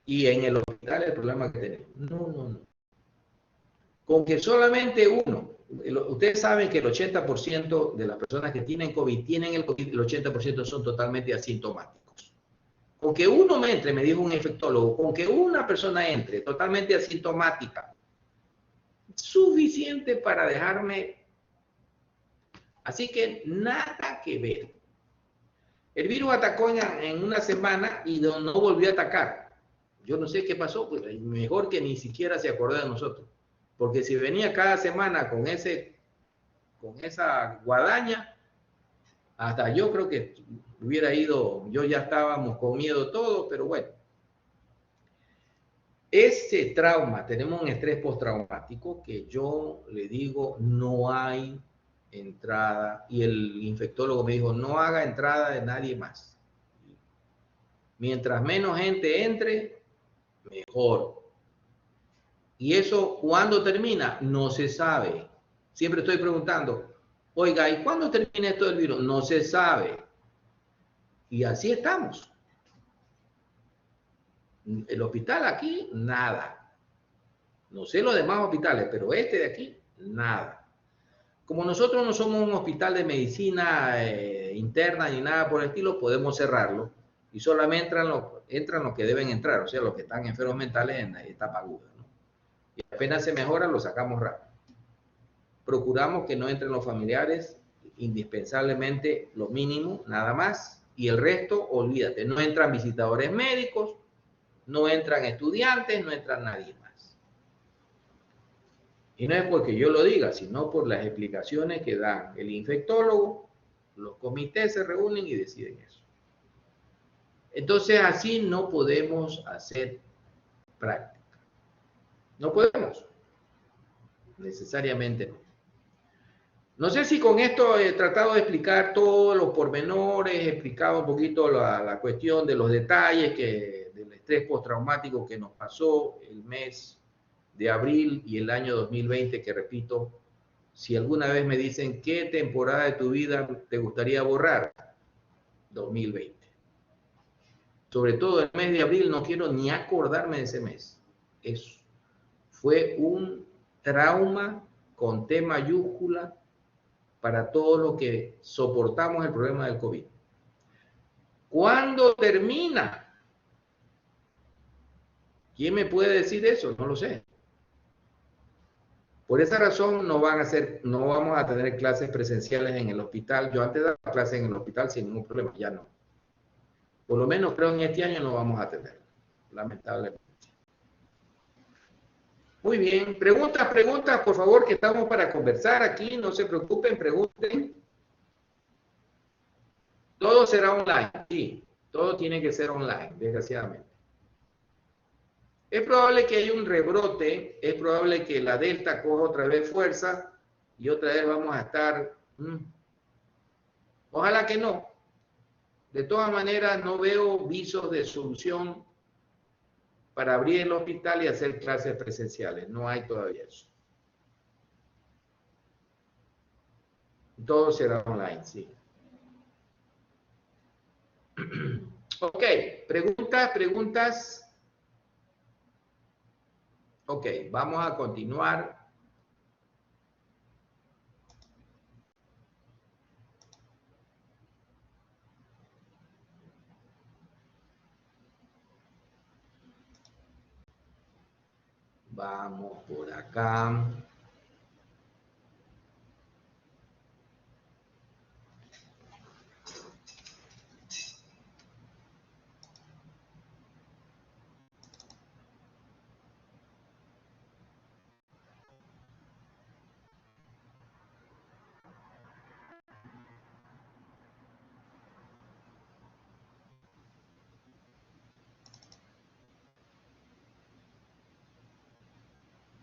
Y en el hospital el problema que tenemos. No. Con que solamente uno, ustedes saben que el 80% de las personas que tienen COVID, el 80% son totalmente asintomáticos. Con que uno me entre, me dijo un infectólogo, con que una persona entre totalmente asintomática, suficiente para dejarme. Así que nada que ver. El virus atacó en una semana y no volvió a atacar. Yo no sé qué pasó, pues mejor que ni siquiera se acordó de nosotros. Porque si venía cada semana con esa guadaña, hasta yo creo que hubiera ido, yo ya estábamos con miedo todos, pero bueno. Ese trauma, tenemos un estrés postraumático que yo le digo, no hay entrada, y el infectólogo me dijo, no haga entrada de nadie más. Mientras menos gente entre, mejor. Y eso, ¿cuándo termina? No se sabe. Siempre estoy preguntando, oiga, ¿y cuándo termina esto del virus? No se sabe. Y así estamos. El hospital aquí, nada. No sé los demás hospitales, pero este de aquí, nada. Como nosotros no somos un hospital de medicina interna ni nada por el estilo, podemos cerrarlo y solamente entran los que deben entrar, o sea, los que están enfermos mentales en etapa aguda, ¿no? Y apenas se mejora, lo sacamos rápido. Procuramos que no entren los familiares, indispensablemente lo mínimo, nada más, y el resto, olvídate, no entran visitadores médicos, no entran estudiantes, no entran nadie más. Y no es porque yo lo diga, sino por las explicaciones que dan el infectólogo, los comités se reúnen y deciden eso. Entonces así no podemos hacer práctica. No podemos. Necesariamente no. No sé si con esto he tratado de explicar todos los pormenores, he explicado un poquito la cuestión de los detalles del estrés postraumático que nos pasó el mes de abril y el año 2020, que repito, si alguna vez me dicen qué temporada de tu vida te gustaría borrar, 2020. Sobre todo el mes de abril, no quiero ni acordarme de ese mes. Fue un trauma con T mayúscula para todo lo que soportamos el problema del COVID. ¿Cuándo termina? ¿Quién me puede decir eso? No lo sé. Por esa razón no vamos a tener clases presenciales en el hospital. Yo antes daba clases en el hospital sin ningún problema, ya no. Por lo menos creo en este año no vamos a tener, lamentablemente. Muy bien, preguntas, por favor, que estamos para conversar aquí, no se preocupen, pregunten. Todo será online, sí, todo tiene que ser online, desgraciadamente. Es probable que haya un rebrote, es probable que la Delta coja otra vez fuerza y otra vez vamos a estar... Ojalá que no. De todas maneras, no veo visos de solución para abrir el hospital y hacer clases presenciales. No hay todavía eso. Todo será online, sí. Ok, preguntas. Ok, vamos a continuar. Vamos por acá.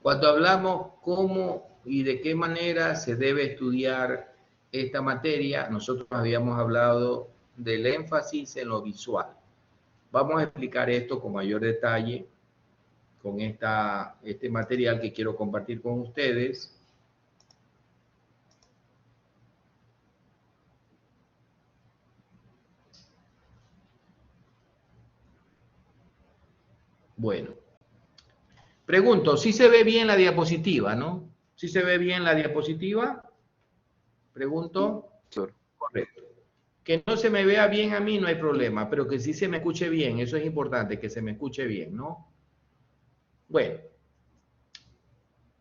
Cuando hablamos cómo y de qué manera se debe estudiar esta materia, nosotros habíamos hablado del énfasis en lo visual. Vamos a explicar esto con mayor detalle con este material que quiero compartir con ustedes. Bueno, pregunto, ¿sí se ve bien la diapositiva, no? ¿Sí se ve bien la diapositiva? Pregunto. Correcto. Que no se me vea bien a mí no hay problema, pero que sí se me escuche bien, eso es importante, que se me escuche bien, ¿no? Bueno,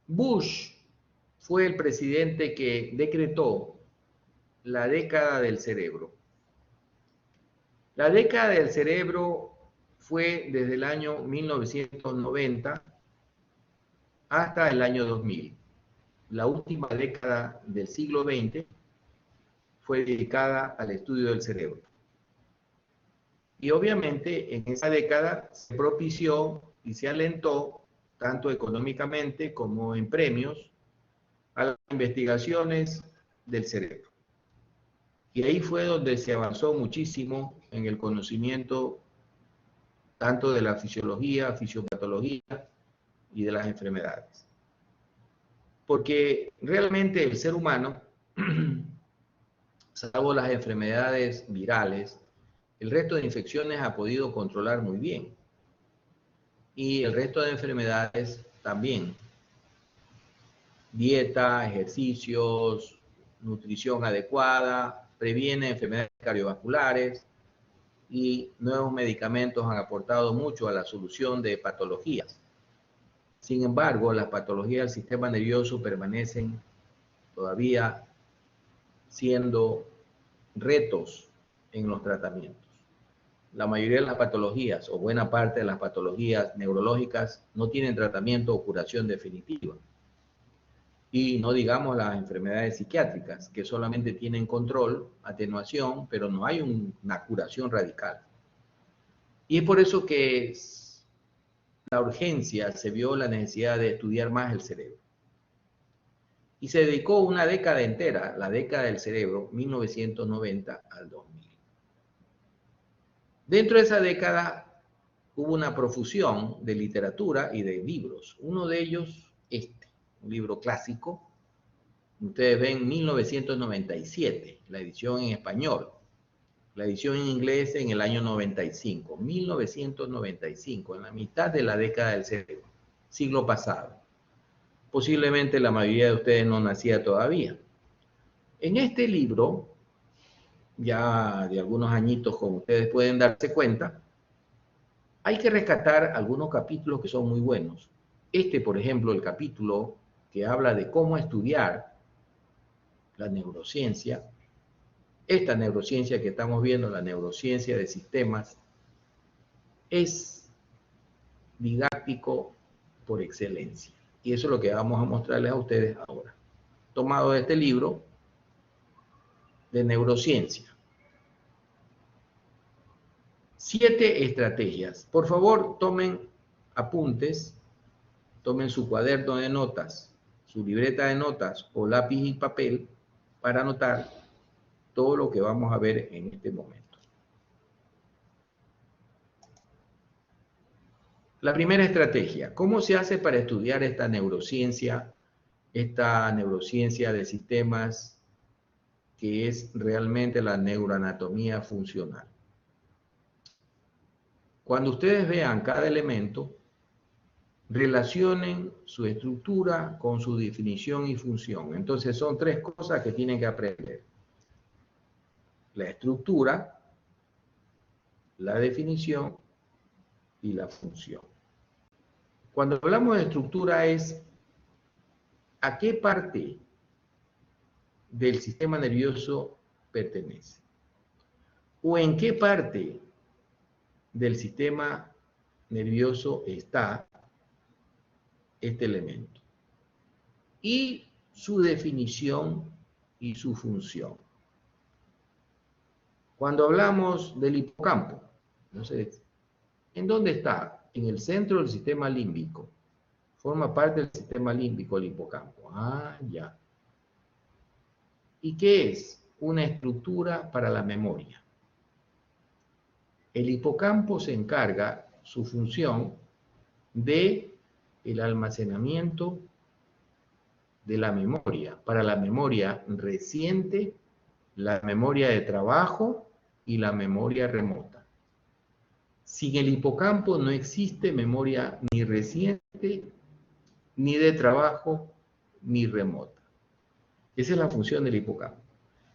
Bush fue el presidente que decretó la década del cerebro. La década del cerebro fue desde el año 1990 hasta el año 2000. La última década del siglo XX fue dedicada al estudio del cerebro. Y obviamente en esa década se propició y se alentó, tanto económicamente como en premios, a las investigaciones del cerebro. Y ahí fue donde se avanzó muchísimo en el conocimiento tanto de la fisiología, fisiopatología y de las enfermedades. Porque realmente el ser humano, salvo las enfermedades virales, el resto de infecciones ha podido controlar muy bien. Y el resto de enfermedades también. Dieta, ejercicios, nutrición adecuada, previene enfermedades cardiovasculares y nuevos medicamentos han aportado mucho a la solución de patologías. Sin embargo, las patologías del sistema nervioso permanecen todavía siendo retos en los tratamientos. La mayoría de las patologías, o buena parte de las patologías neurológicas, no tienen tratamiento o curación definitiva. Y no digamos las enfermedades psiquiátricas, que solamente tienen control, atenuación, pero no hay una curación radical. Y es por eso que la urgencia se vio la necesidad de estudiar más el cerebro. Y se dedicó una década entera, la década del cerebro, 1990 al 2000. Dentro de esa década hubo una profusión de literatura y de libros. Uno de ellos, un libro clásico. Ustedes ven 1997, la edición en español. La edición en inglés en el año 95. 1995, en la mitad de la década del cerebro, siglo pasado. Posiblemente la mayoría de ustedes no nacía todavía. En este libro, ya de algunos añitos, como ustedes pueden darse cuenta, hay que rescatar algunos capítulos que son muy buenos. Este, por ejemplo, el capítulo que habla de cómo estudiar la neurociencia, esta neurociencia que estamos viendo, la neurociencia de sistemas, es didáctico por excelencia. Y eso es lo que vamos a mostrarles a ustedes ahora. Tomado de este libro de neurociencia. 7 estrategias. Por favor, tomen apuntes, tomen su cuaderno de notas, su libreta de notas o lápiz y papel para anotar todo lo que vamos a ver en este momento. La primera estrategia, ¿cómo se hace para estudiar esta neurociencia de sistemas que es realmente la neuroanatomía funcional? Cuando ustedes vean cada elemento, relacionen su estructura con su definición y función. Entonces son 3 cosas que tienen que aprender. La estructura, la definición y la función. Cuando hablamos de estructura es a qué parte del sistema nervioso pertenece o en qué parte del sistema nervioso está este elemento y su definición y su función. Cuando hablamos del hipocampo, entonces, ¿en dónde está? En el centro del sistema límbico. Forma parte del sistema límbico el hipocampo. Ah, ya. ¿Y qué es? Una estructura para la memoria. El hipocampo se encarga, su función, de el almacenamiento de la memoria, para la memoria reciente, la memoria de trabajo y la memoria remota. Sin el hipocampo no existe memoria ni reciente, ni de trabajo, ni remota. Esa es la función del hipocampo.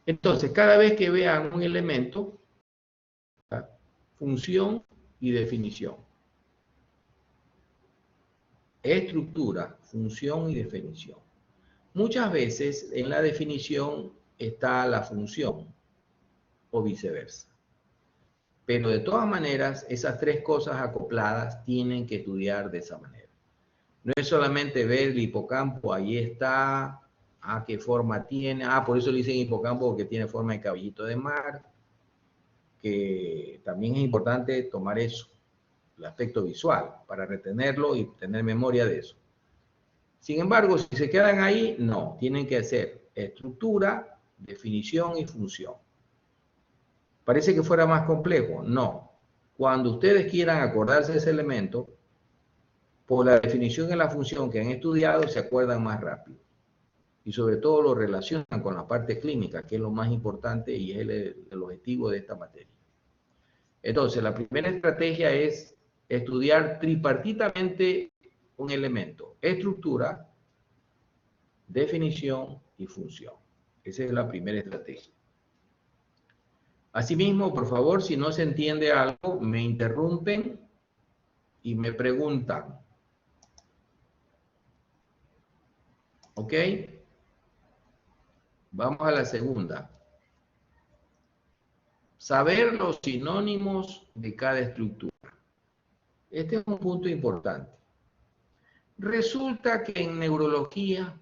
Entonces, cada vez que vean un elemento, función y definición. Estructura, función y definición. Muchas veces en la definición está la función o viceversa. Pero de todas maneras, esas 3 cosas acopladas tienen que estudiar de esa manera. No es solamente ver el hipocampo, ahí está, qué forma tiene, por eso le dicen hipocampo porque tiene forma de caballito de mar, que también es importante tomar eso, el aspecto visual, para retenerlo y tener memoria de eso. Sin embargo, si se quedan ahí, no, tienen que hacer estructura, definición y función. ¿Parece que fuera más complejo? No. Cuando ustedes quieran acordarse de ese elemento, por la definición y la función que han estudiado, se acuerdan más rápido. Y sobre todo lo relacionan con la parte clínica, que es lo más importante y es el objetivo de esta materia. Entonces, la primera estrategia es estudiar tripartitamente un elemento: estructura, definición y función. Esa es la primera estrategia. Asimismo, por favor, si no se entiende algo, me interrumpen y me preguntan. ¿Ok? Vamos a la segunda. Saber los sinónimos de cada estructura. Este es un punto importante. Resulta que en neurología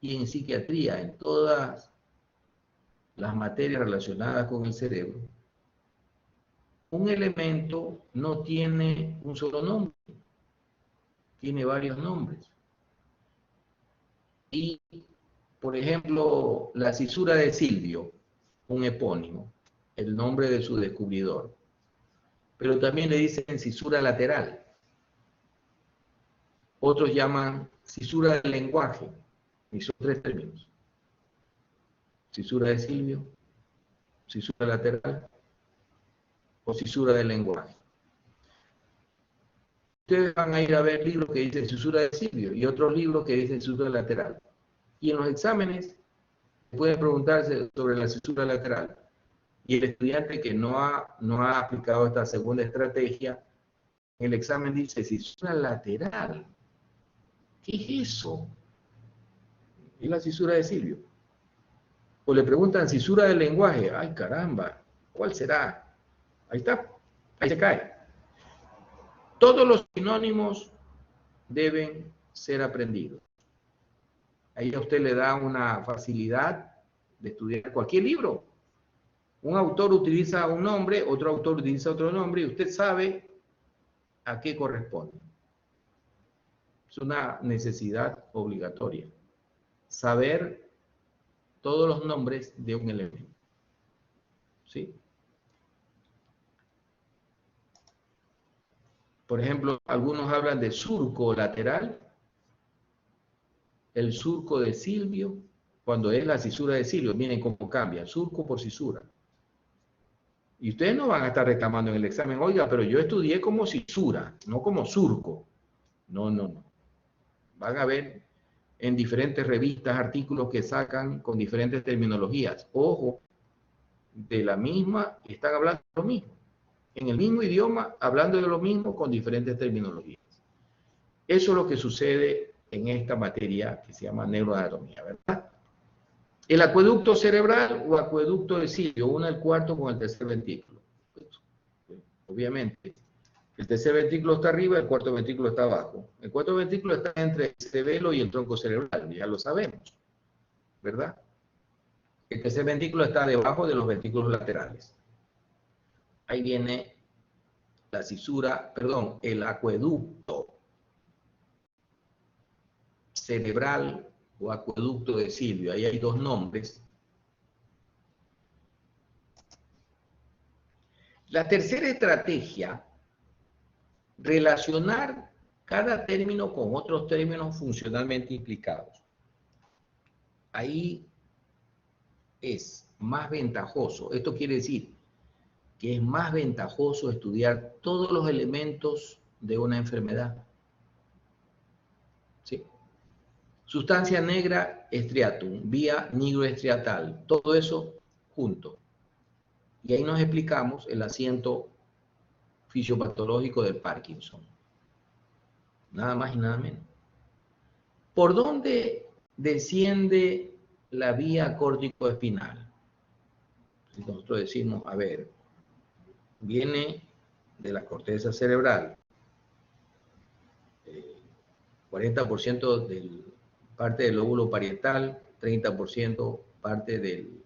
y en psiquiatría, en todas las materias relacionadas con el cerebro, un elemento no tiene un solo nombre, tiene varios nombres. Y, por ejemplo, la cisura de Silvio, un epónimo, el nombre de su descubridor. Pero también le dicen cisura lateral. Otros llaman cisura del lenguaje, y son 3 términos. Cisura de Silvio, cisura lateral o cisura del lenguaje. Ustedes van a ir a ver libros que dicen cisura de Silvio y otros libros que dicen cisura lateral. Y en los exámenes puede preguntarse sobre la cisura lateral. Y el estudiante que no ha aplicado esta segunda estrategia, en el examen dice cisura lateral. ¿Qué es eso? Es la cisura de Silvio. O le preguntan cisura del lenguaje. Ay, caramba, ¿cuál será? Ahí está, ahí se cae. Todos los sinónimos deben ser aprendidos. Ahí a usted le da una facilidad de estudiar cualquier libro. Un autor utiliza un nombre, otro autor utiliza otro nombre, y usted sabe a qué corresponde. Es una necesidad obligatoria. Saber todos los nombres de un elemento. ¿Sí? Por ejemplo, algunos hablan de surco lateral, el surco de Silvio, cuando es la cisura de Silvio. Miren cómo cambia, surco por cisura. Y ustedes no van a estar reclamando en el examen, oiga, pero yo estudié como cisura, no como surco. No, no, no. Van a ver en diferentes revistas artículos que sacan con diferentes terminologías. Ojo, de la misma, están hablando de lo mismo. En el mismo idioma, hablando de lo mismo con diferentes terminologías. Eso es lo que sucede en esta materia que se llama neuroanatomía, ¿verdad? El acueducto cerebral o acueducto de Silvio, une el cuarto con el tercer ventrículo. Obviamente, el tercer ventrículo está arriba, el cuarto ventrículo está abajo. El cuarto ventrículo está entre el cerebelo y el tronco cerebral, ya lo sabemos, ¿verdad? El tercer ventrículo está debajo de los ventrículos laterales. Ahí viene la cisura, perdón, el acueducto cerebral o acueducto de Silvio. Ahí hay dos nombres. La tercera estrategia, relacionar cada término con otros términos funcionalmente implicados. Ahí es más ventajoso. Esto quiere decir que es más ventajoso estudiar todos los elementos de una enfermedad. ¿Sí? Sustancia negra, estriatum, vía nigroestriatal, todo eso junto. Y ahí nos explicamos el asiento fisiopatológico del Parkinson. Nada más y nada menos. ¿Por dónde desciende la vía córtico-espinal? Nosotros decimos, a ver, viene de la corteza cerebral, 40% del parte del lóbulo parietal, 30% parte del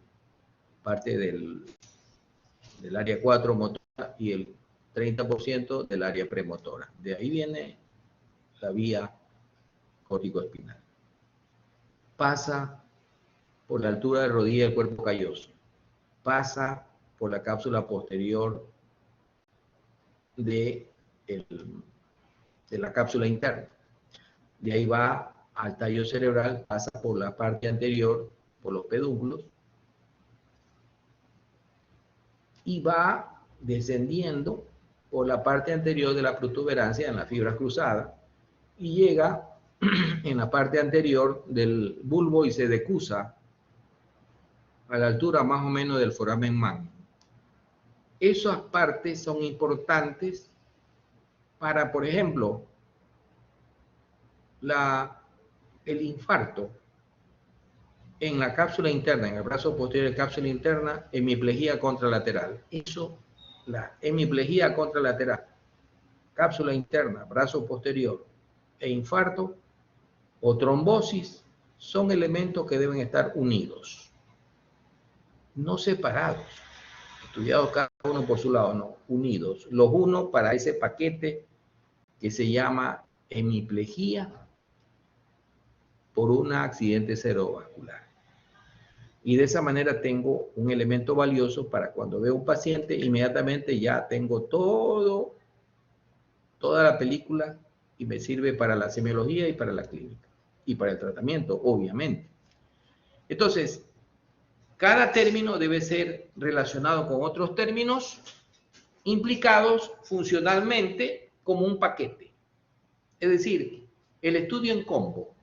área 4 motora y el 30% del área premotora. De ahí viene la vía córtico-espinal. Pasa por la altura de rodilla del cuerpo calloso. Pasa por la cápsula posterior de la cápsula interna. De ahí va al tallo cerebral, pasa por la parte anterior, por los pedúnculos, y va descendiendo por la parte anterior de la protuberancia en las fibras cruzadas y llega en la parte anterior del bulbo y se decusa a la altura más o menos del foramen magno. Esas partes son importantes para, por ejemplo, el infarto en la cápsula interna, en el brazo posterior de cápsula interna, hemiplegia contralateral. Eso, la hemiplegia contralateral, cápsula interna, brazo posterior e infarto o trombosis son elementos que deben estar unidos, no separados, estudiados cada uno por su lado, no, unidos. Los uno para ese paquete que se llama hemiplegia por un accidente cerebrovascular. Y de esa manera tengo un elemento valioso para cuando veo un paciente, inmediatamente ya tengo toda la película y me sirve para la semiología y para la clínica. Y para el tratamiento, obviamente. Entonces, cada término debe ser relacionado con otros términos implicados funcionalmente como un paquete. Es decir, el estudio en combo.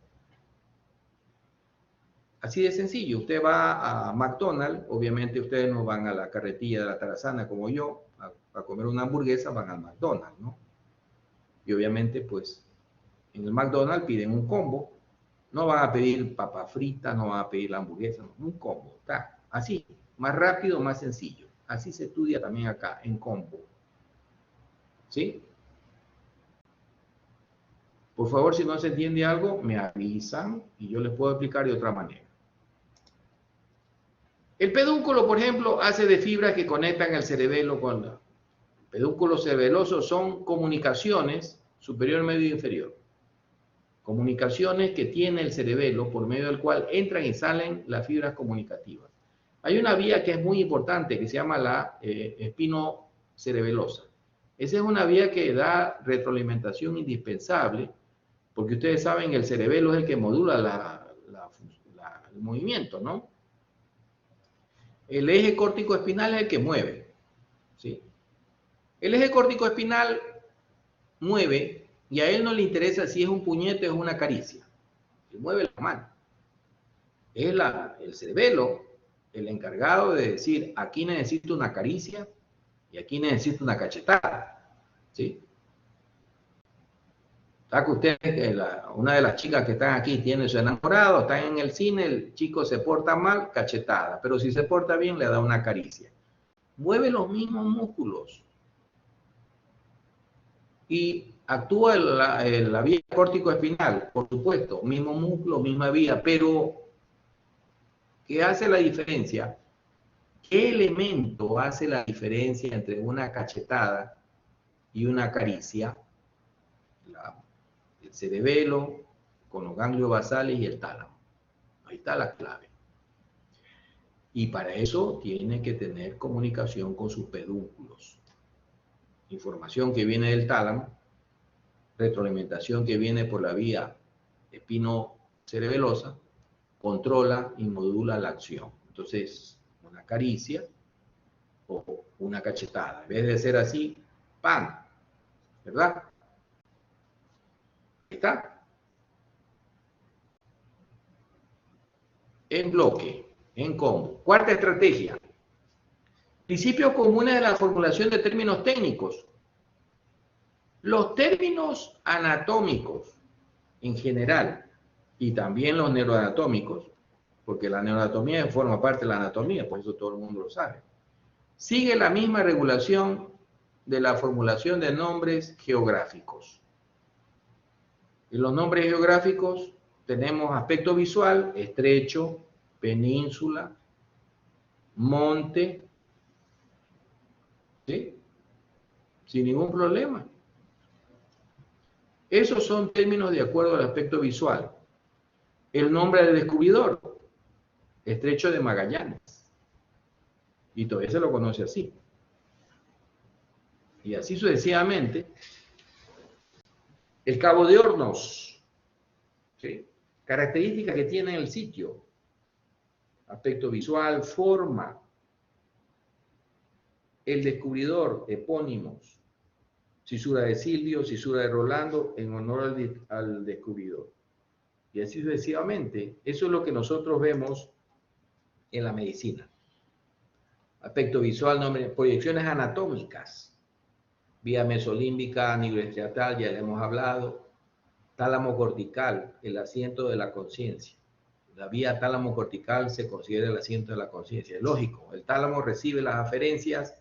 Así de sencillo. Usted va a McDonald's, obviamente ustedes no van a la carretilla de la Tarazana como yo, a comer una hamburguesa, van al McDonald's, ¿no? Y obviamente, pues, en el McDonald's piden un combo. No van a pedir papa frita, no van a pedir la hamburguesa, no, un combo. Está así, más rápido, más sencillo. Así se estudia también acá, en combo. ¿Sí? Por favor, si no se entiende algo, me avisan y yo les puedo explicar de otra manera. El pedúnculo, por ejemplo, hace de fibras que conectan el cerebelo con la... Pedúnculos cerebelosos son comunicaciones superior, medio e inferior. Comunicaciones que tiene el cerebelo por medio del cual entran y salen las fibras comunicativas. Hay una vía que es muy importante que se llama la espinocerebelosa. Esa es una vía que da retroalimentación indispensable porque ustedes saben que el cerebelo es el que modula el movimiento, ¿no? El eje córtico espinal es el que mueve, ¿sí? El eje córtico espinal mueve y a él no le interesa si es un puñete o es una caricia. Él mueve la mano. Es el cerebelo el encargado de decir, aquí necesito una caricia y aquí necesito una cachetada, ¿sí? Está que usted, una de las chicas que están aquí tiene su enamorado, están en el cine, el chico se porta mal, cachetada, pero si se porta bien le da una caricia. Mueve los mismos músculos y actúa la vía córtico-espinal, por supuesto, mismo músculo, misma vía, pero ¿qué hace la diferencia? ¿Qué elemento hace la diferencia entre una cachetada y una caricia? El cerebelo con los ganglios basales y el tálamo. Ahí está la clave. Y para eso tiene que tener comunicación con sus pedúnculos. Información que viene del tálamo, retroalimentación que viene por la vía espinocerebelosa, controla y modula la acción. Entonces, una caricia o una cachetada. En vez de ser así, ¡pam! ¿Verdad? Ahí está. En bloque, en combo. Cuarta estrategia. Principios comunes de la formulación de términos técnicos. Los términos anatómicos en general y también los neuroanatómicos, porque la neuroanatomía forma parte de la anatomía, por eso todo el mundo lo sabe, sigue la misma regulación de la formulación de nombres geográficos. En los nombres geográficos tenemos aspecto visual, estrecho, península, monte, ¿sí? Sin ningún problema. Esos son términos de acuerdo al aspecto visual. El nombre del descubridor, estrecho de Magallanes. Y todavía se lo conoce así. Y así sucesivamente. El Cabo de Hornos, ¿sí? Características que tiene el sitio. Aspecto visual, forma. El descubridor, epónimos. Cisura de Silvio, cisura de Rolando, en honor al descubridor. Y así sucesivamente. Eso es lo que nosotros vemos en la medicina. Aspecto visual, nombre, proyecciones anatómicas. Vía mesolímbica, nigroestriatal, ya le hemos hablado. Tálamo cortical, el asiento de la conciencia. La vía tálamo cortical se considera el asiento de la conciencia. Es lógico, el tálamo recibe las aferencias,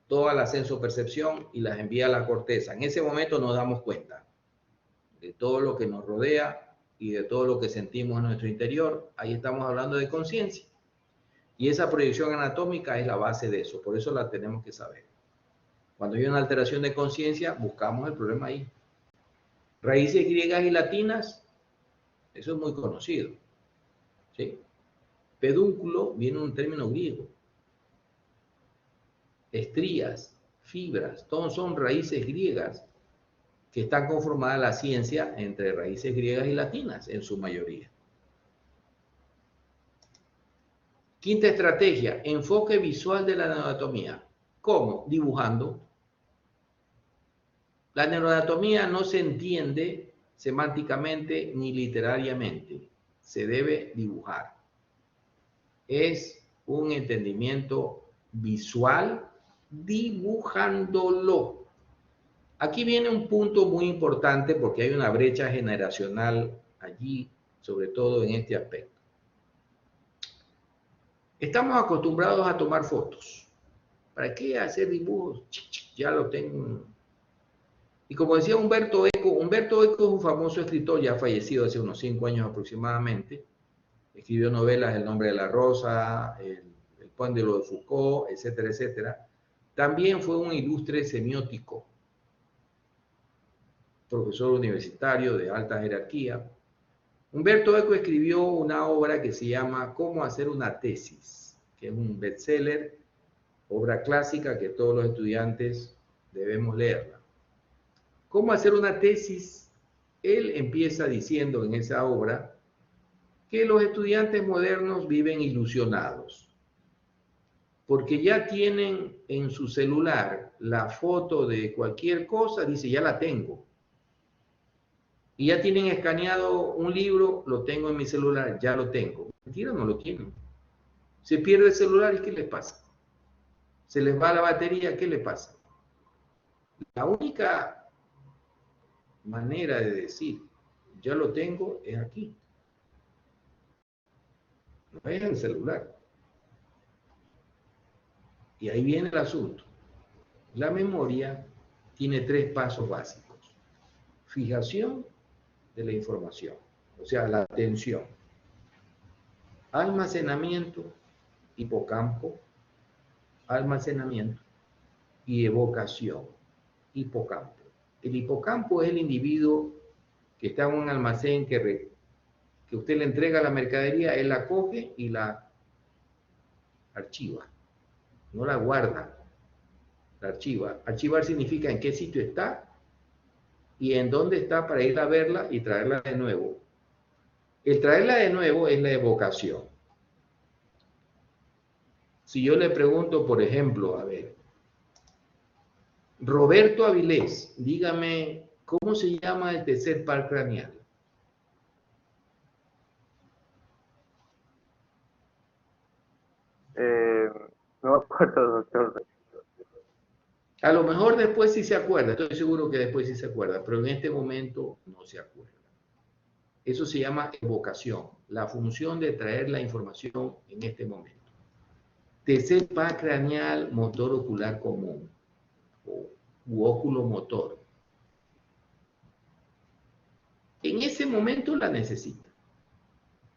toda la sensopercepción y las envía a la corteza. En ese momento nos damos cuenta de todo lo que nos rodea y de todo lo que sentimos en nuestro interior. Ahí estamos hablando de conciencia. Y esa proyección anatómica es la base de eso, por eso la tenemos que saber. Cuando hay una alteración de conciencia, buscamos el problema ahí. Raíces griegas y latinas, eso es muy conocido, ¿sí? Pedúnculo viene de un término griego. Estrías, fibras, todos son raíces griegas que están conformadas la ciencia entre raíces griegas y latinas en su mayoría. Quinta estrategia, enfoque visual de la neuroanatomía. ¿Cómo? Dibujando. La neuroanatomía no se entiende semánticamente ni literariamente. Se debe dibujar. es un entendimiento visual dibujándolo. Aquí viene un punto muy importante porque hay una brecha generacional allí, sobre todo en este aspecto. Estamos acostumbrados a tomar fotos. ¿Para qué hacer dibujos? Ya lo tengo. Y como decía Humberto Eco es un famoso escritor ya fallecido hace unos 5 años aproximadamente. Escribió novelas El nombre de la rosa, El péndulo de Foucault, etcétera, etcétera. También fue un ilustre semiótico, profesor universitario de alta jerarquía. Humberto Eco escribió una obra que se llama Cómo hacer una tesis, que es un bestseller, obra clásica que todos los estudiantes debemos leerla. ¿Cómo hacer una tesis? Él empieza diciendo en esa obra que los estudiantes modernos viven ilusionados, porque ya tienen en su celular la foto de cualquier cosa, dice, ya la tengo. Y ya tienen escaneado un libro, lo tengo en mi celular, ya lo tengo. Mentira, no lo tienen. Se pierde el celular, ¿y qué les pasa? Se les va la batería, ¿qué les pasa? La única manera de decir, ya lo tengo, es aquí. No es en el celular. Y ahí viene el asunto. La memoria tiene 3 pasos básicos. Fijación de la información, o sea, la atención. Almacenamiento, hipocampo, almacenamiento y evocación, hipocampo. El hipocampo es el individuo que está en un almacén que usted le entrega la mercadería, él la coge y la archiva, no la guarda, la archiva. Archivar significa en qué sitio está y en dónde está para ir a verla y traerla de nuevo. El traerla de nuevo es la evocación. Si yo le pregunto, por ejemplo, a ver, Roberto Avilés, dígame, ¿cómo se llama el tercer par craneal? No me acuerdo, doctor. A lo mejor después sí se acuerda, estoy seguro que después sí se acuerda, pero en este momento no se acuerda. Eso se llama evocación, la función de traer la información en este momento. Tercer par craneal, motor ocular común, u oculomotor. En ese momento la necesita.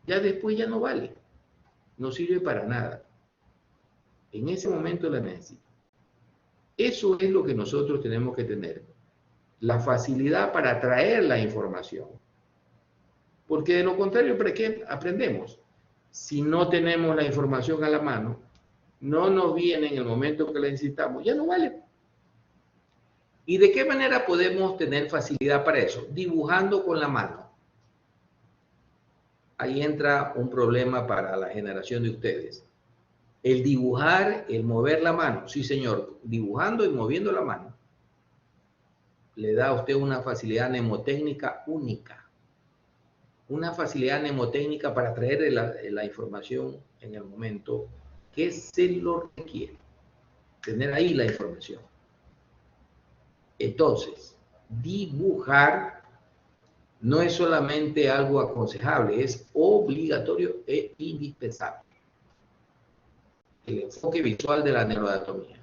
Ya después ya no vale, no sirve para nada. En ese momento la necesita. Eso es lo que nosotros tenemos que tener, la facilidad para traer la información. Porque de lo contrario, ¿para qué aprendemos? Si no tenemos la información a la mano, no nos viene en el momento que la necesitamos, ya no vale. ¿Y de qué manera podemos tener facilidad para eso? Dibujando con la mano. Ahí entra un problema para la generación de ustedes. El dibujar, el mover la mano, sí señor, dibujando y moviendo la mano, le da a usted una facilidad mnemotécnica única. Una facilidad mnemotécnica para traer la información en el momento que se lo requiere. Tener ahí la información. Entonces, dibujar no es solamente algo aconsejable, es obligatorio e indispensable. El enfoque visual de la neuroanatomía.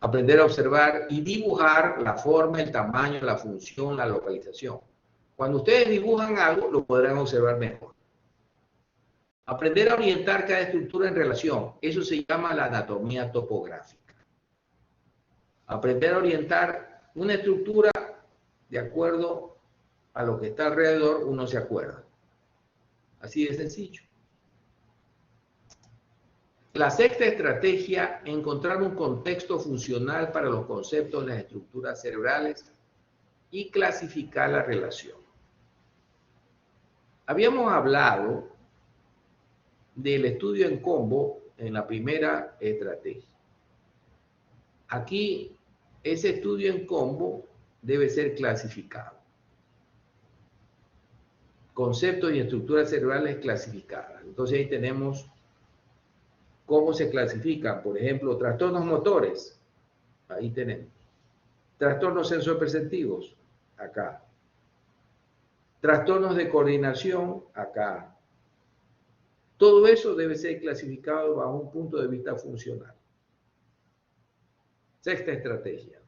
Aprender a observar y dibujar la forma, el tamaño, la función, la localización. Cuando ustedes dibujan algo, lo podrán observar mejor. Aprender a orientar cada estructura en relación. Eso se llama la anatomía topográfica. Aprender a orientar una estructura de acuerdo a lo que está alrededor, uno se acuerda. Así de sencillo. La sexta estrategia, encontrar un contexto funcional para los conceptos de las estructuras cerebrales y clasificar la relación. Habíamos hablado del estudio en combo en la primera estrategia. Aquí, ese estudio en combo debe ser clasificado. conceptos y estructuras cerebrales clasificadas. Entonces ahí tenemos cómo se clasifican, por ejemplo, trastornos motores, ahí tenemos. Trastornos sensoperceptivos, acá. Trastornos de coordinación, acá. Todo eso debe ser clasificado bajo un punto de vista funcional. Sexta estrategia.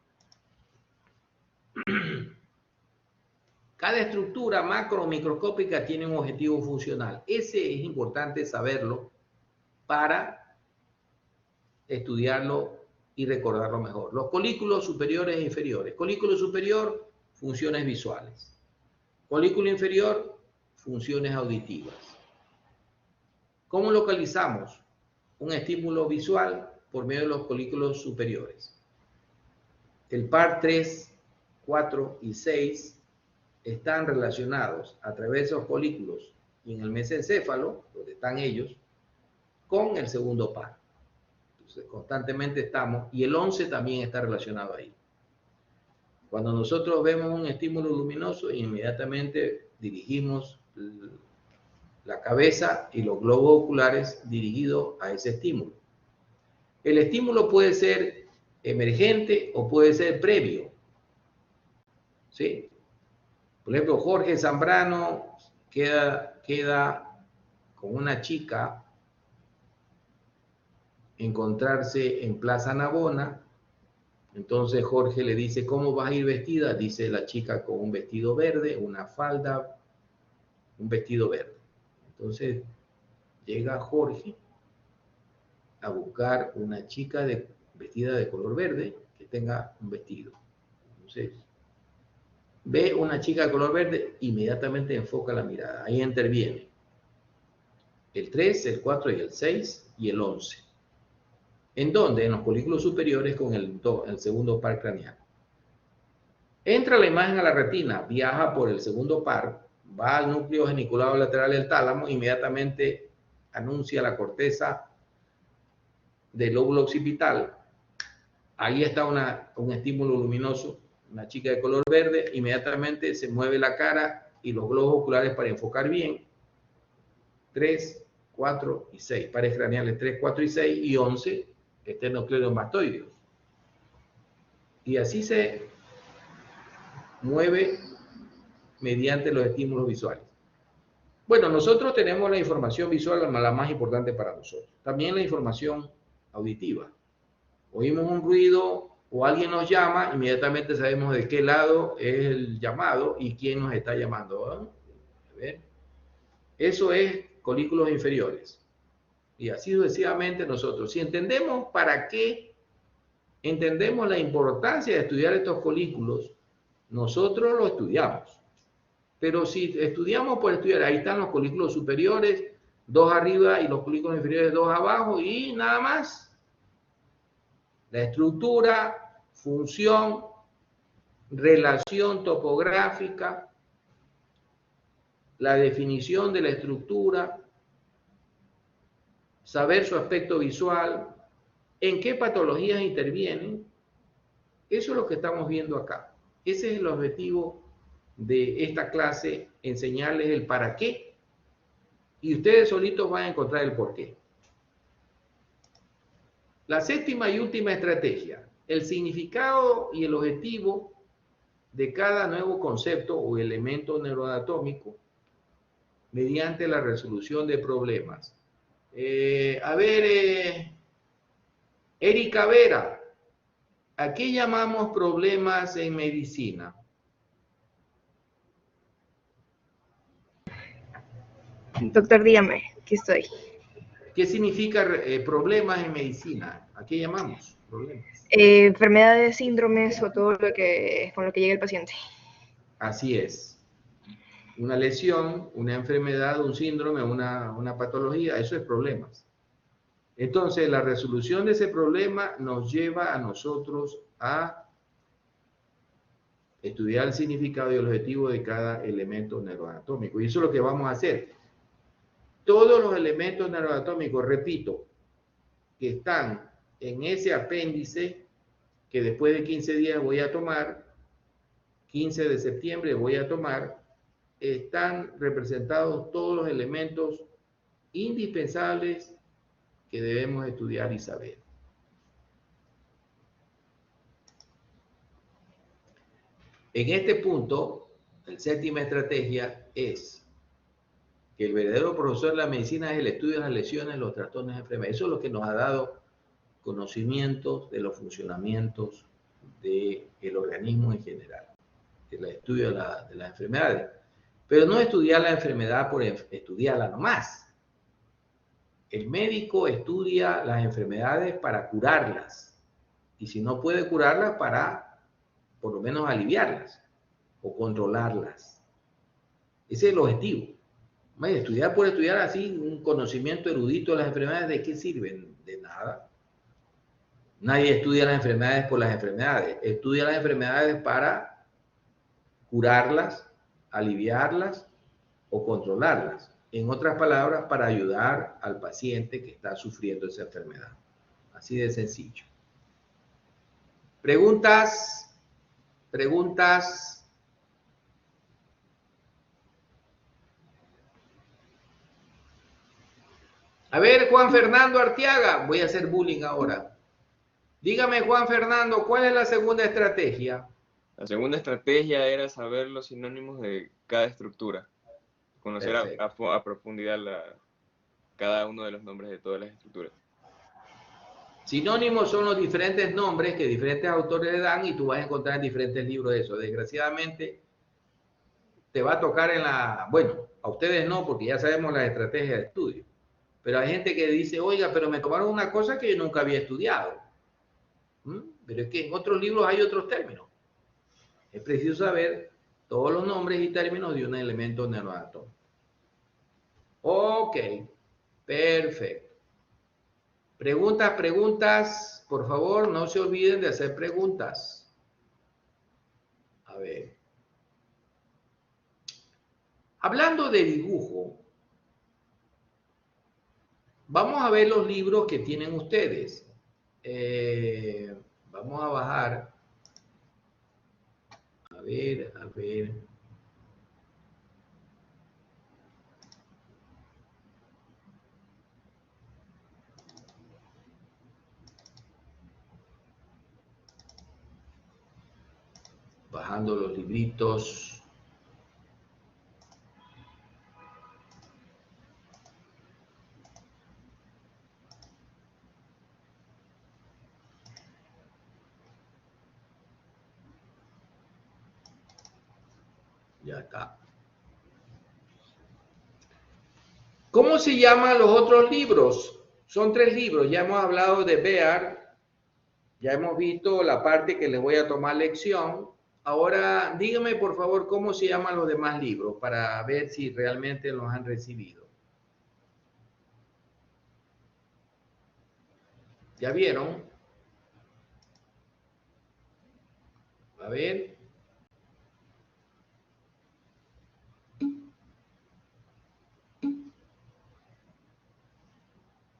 Cada estructura macro o microscópica tiene un objetivo funcional. Ese es importante saberlo para estudiarlo y recordarlo mejor. Los colículos superiores e inferiores. Colículo superior, funciones visuales. Colículo inferior, funciones auditivas. ¿Cómo localizamos un estímulo visual? Por medio de los colículos superiores. El par 3, 4 y 6 están relacionados a través de esos colículos y en el mesencéfalo, donde están ellos, con el segundo par. Entonces, constantemente estamos, y el 11 también está relacionado ahí. Cuando nosotros vemos un estímulo luminoso, inmediatamente dirigimos la cabeza y los globos oculares dirigidos a ese estímulo. El estímulo puede ser emergente o puede ser previo. ¿Sí? Por ejemplo, Jorge Zambrano queda con una chica, encontrarse en Plaza Navona. Entonces Jorge le dice, ¿cómo vas a ir vestida? Dice la chica con un vestido verde, una falda, un vestido verde. Entonces llega Jorge a buscar una chica vestida de color verde que tenga un vestido. Entonces ve una chica de color verde, inmediatamente enfoca la mirada. Ahí interviene el 3, el 4 y el 6 y el 11. ¿En dónde? En los colículos superiores con el segundo par craneal. Entra la imagen a la retina, viaja por el segundo par, va al núcleo geniculado lateral del tálamo, inmediatamente anuncia la corteza del lóbulo occipital. Ahí está un estímulo luminoso, una chica de color verde, inmediatamente se mueve la cara y los globos oculares para enfocar bien. 3, 4 y 6, pares craneales 3, 4 y 6 y 11, esternocleidomastoideos. Y así se mueve mediante los estímulos visuales. Bueno, nosotros tenemos la información visual, la más importante para nosotros. También la información auditiva. Oímos un ruido o alguien nos llama, inmediatamente sabemos de qué lado es el llamado y quién nos está llamando. A ver. Eso es colículos inferiores. Y así sucesivamente nosotros. Si entendemos para qué, entendemos la importancia de estudiar estos colículos, nosotros lo estudiamos. Pero si estudiamos por estudiar, ahí están los colículos superiores, 2 arriba y los colículos inferiores 2 abajo y nada más. La estructura, función, relación topográfica, la definición de la estructura, saber su aspecto visual, en qué patologías intervienen. Eso es lo que estamos viendo acá. Ese es el objetivo de esta clase, enseñarles el para qué, y ustedes solitos van a encontrar el por qué. La séptima y última estrategia, el significado y el objetivo de cada nuevo concepto o elemento neuroanatómico mediante la resolución de problemas. Erika Vera, ¿a qué llamamos problemas en medicina? Doctor, dígame, aquí estoy. ¿Qué significa problemas en medicina? ¿A qué llamamos problemas? Enfermedades, síndromes o todo lo que con lo que llega el paciente. Así es. Una lesión, una enfermedad, un síndrome, una patología, eso es problemas. Entonces, la resolución de ese problema nos lleva a nosotros a estudiar el significado y el objetivo de cada elemento neuroanatómico. Y eso es lo que vamos a hacer. Todos los elementos neuroanatómicos, repito, que están en ese apéndice que después de 15 días voy a tomar, 15 de septiembre voy a tomar, están representados todos los elementos indispensables que debemos estudiar y saber. En este punto, la séptima estrategia es que el verdadero profesor de la medicina es el estudio de las lesiones, los trastornos y enfermedades. Eso es lo que nos ha dado conocimientos de los funcionamientos del organismo en general, el estudio de las enfermedades. Pero no estudiar la enfermedad por estudiarla nomás. El médico estudia las enfermedades para curarlas. Y si no puede curarlas, para por lo menos aliviarlas o controlarlas. Ese es el objetivo. Estudiar por estudiar así, un conocimiento erudito de las enfermedades, ¿de qué sirven? De nada. Nadie estudia las enfermedades por las enfermedades. Estudia las enfermedades para curarlas, aliviarlas o controlarlas. En otras palabras, para ayudar al paciente que está sufriendo esa enfermedad. Así de sencillo. ¿Preguntas? ¿Preguntas? A ver, Juan Fernando Arteaga. Voy a hacer bullying ahora. Dígame, Juan Fernando, ¿cuál es la segunda estrategia? La segunda estrategia era saber los sinónimos de cada estructura. Conocer a profundidad cada uno de los nombres de todas las estructuras. Sinónimos son los diferentes nombres que diferentes autores le dan y tú vas a encontrar en diferentes libros eso. Desgraciadamente, te va a tocar en la... Bueno, a ustedes no, porque ya sabemos las estrategias de estudio. Pero hay gente que dice, oiga, pero me tomaron una cosa que yo nunca había estudiado. Pero es que en otros libros hay otros términos. Es preciso saber todos los nombres y términos de un elemento neuroanatómico. Ok, perfecto. Preguntas, por favor, no se olviden de hacer preguntas. A ver. Hablando de dibujo, vamos a ver los libros que tienen ustedes. Vamos a bajar. A ver. Bajando los libritos. Ya está. ¿Cómo se llaman los otros libros? Son 3 libros. Ya hemos hablado de Bear. Ya hemos visto la parte que les voy a tomar lección. Ahora, díganme por favor cómo se llaman los demás libros para ver si realmente los han recibido. ¿Ya vieron? A ver.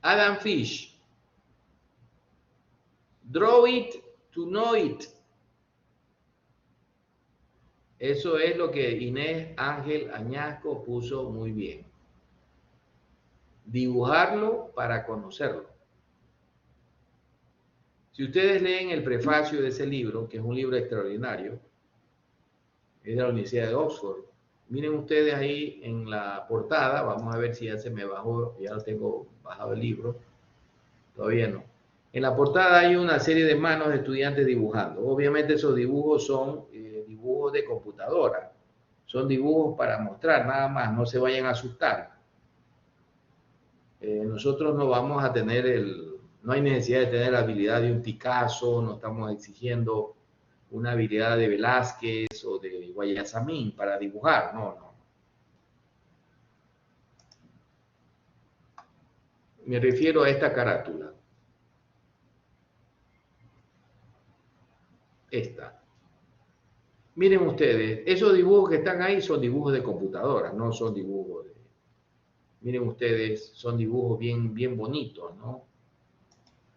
Adam Fish. Draw it to know it. Eso es lo que Inés Ángel Añasco puso muy bien. Dibujarlo para conocerlo. Si ustedes leen el prefacio de ese libro, que es un libro extraordinario, es de la Universidad de Oxford. Miren ustedes ahí en la portada, vamos a ver si ya se me bajó, ya lo tengo bajado el libro, todavía no. En la portada hay una serie de manos de estudiantes dibujando. Obviamente esos dibujos son dibujos de computadora, son dibujos para mostrar nada más, no se vayan a asustar. Nosotros no vamos a tener no hay necesidad de tener la habilidad de un Picasso, no estamos exigiendo una habilidad de Velázquez o de Guayasamín para dibujar, no. Me refiero a esta carátula. Esta. Miren ustedes, esos dibujos que están ahí son dibujos de computadora, no son dibujos de... Miren ustedes, son dibujos bien bonitos, ¿no?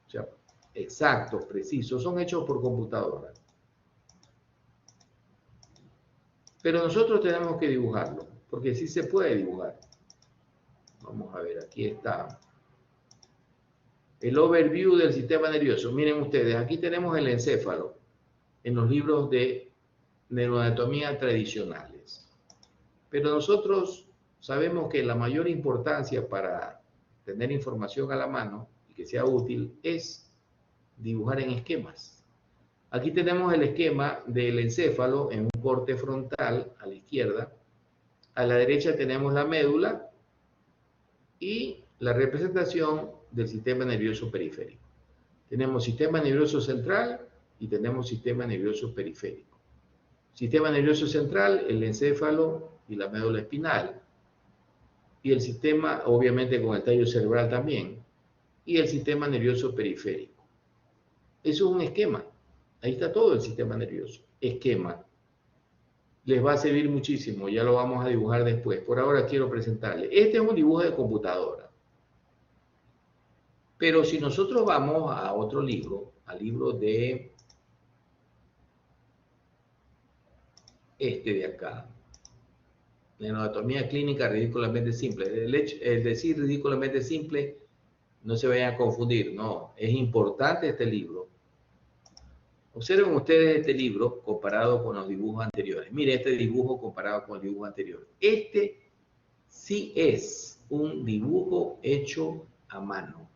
O sea, exactos, precisos, son hechos por computadora. Pero nosotros tenemos que dibujarlo, porque sí se puede dibujar. Vamos a ver, aquí está. El overview del sistema nervioso. Miren ustedes, aquí tenemos el encéfalo en los libros de neuroanatomía tradicionales. Pero nosotros sabemos que la mayor importancia para tener información a la mano y que sea útil es dibujar en esquemas. Aquí tenemos el esquema del encéfalo en un corte frontal a la izquierda. A la derecha tenemos la médula y la representación del sistema nervioso periférico. Tenemos sistema nervioso central y tenemos sistema nervioso periférico. Sistema nervioso central, el encéfalo y la médula espinal. Y el sistema, obviamente con el tallo cerebral también. Y el sistema nervioso periférico. Eso es un esquema. Ahí está todo el sistema nervioso. Esquema. Les va a servir muchísimo, ya lo vamos a dibujar después. Por ahora quiero presentarles. Este es un dibujo de computadora. Pero si nosotros vamos a otro libro, al libro de este de acá, la anatomía clínica ridículamente simple. El decir ridículamente simple, no se vayan a confundir, no, es importante este libro. Observen ustedes este libro comparado con los dibujos anteriores. Mire este dibujo comparado con el dibujo anterior. Este sí es un dibujo hecho a mano.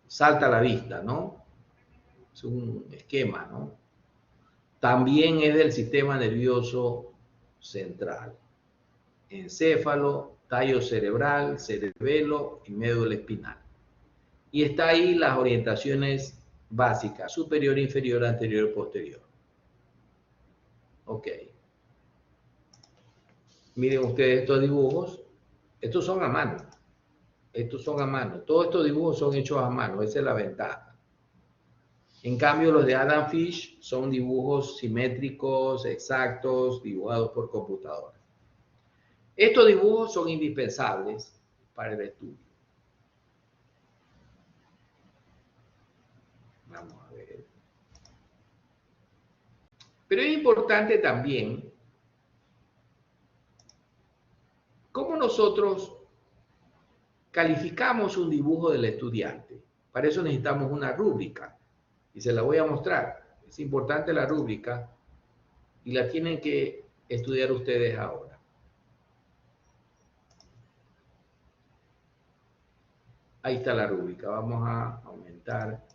Salta a la vista, ¿no? Es un esquema, ¿no? También es del sistema nervioso central. Encéfalo, tallo cerebral, cerebelo y médula espinal. Y está ahí las orientaciones básicas, superior, inferior, anterior, posterior. Ok. Miren ustedes estos dibujos. Estos son a mano. Estos son a mano. Todos estos dibujos son hechos a mano. Esa es la ventaja. En cambio, los de Adam Fish son dibujos simétricos, exactos, dibujados por computadora. Estos dibujos son indispensables para el estudio. Vamos a ver. Pero es importante también cómo nosotros calificamos un dibujo del estudiante. Para eso necesitamos una rúbrica y se la voy a mostrar. Es importante la rúbrica y la tienen que estudiar ustedes ahora. Ahí está la rúbrica. Vamos a aumentar.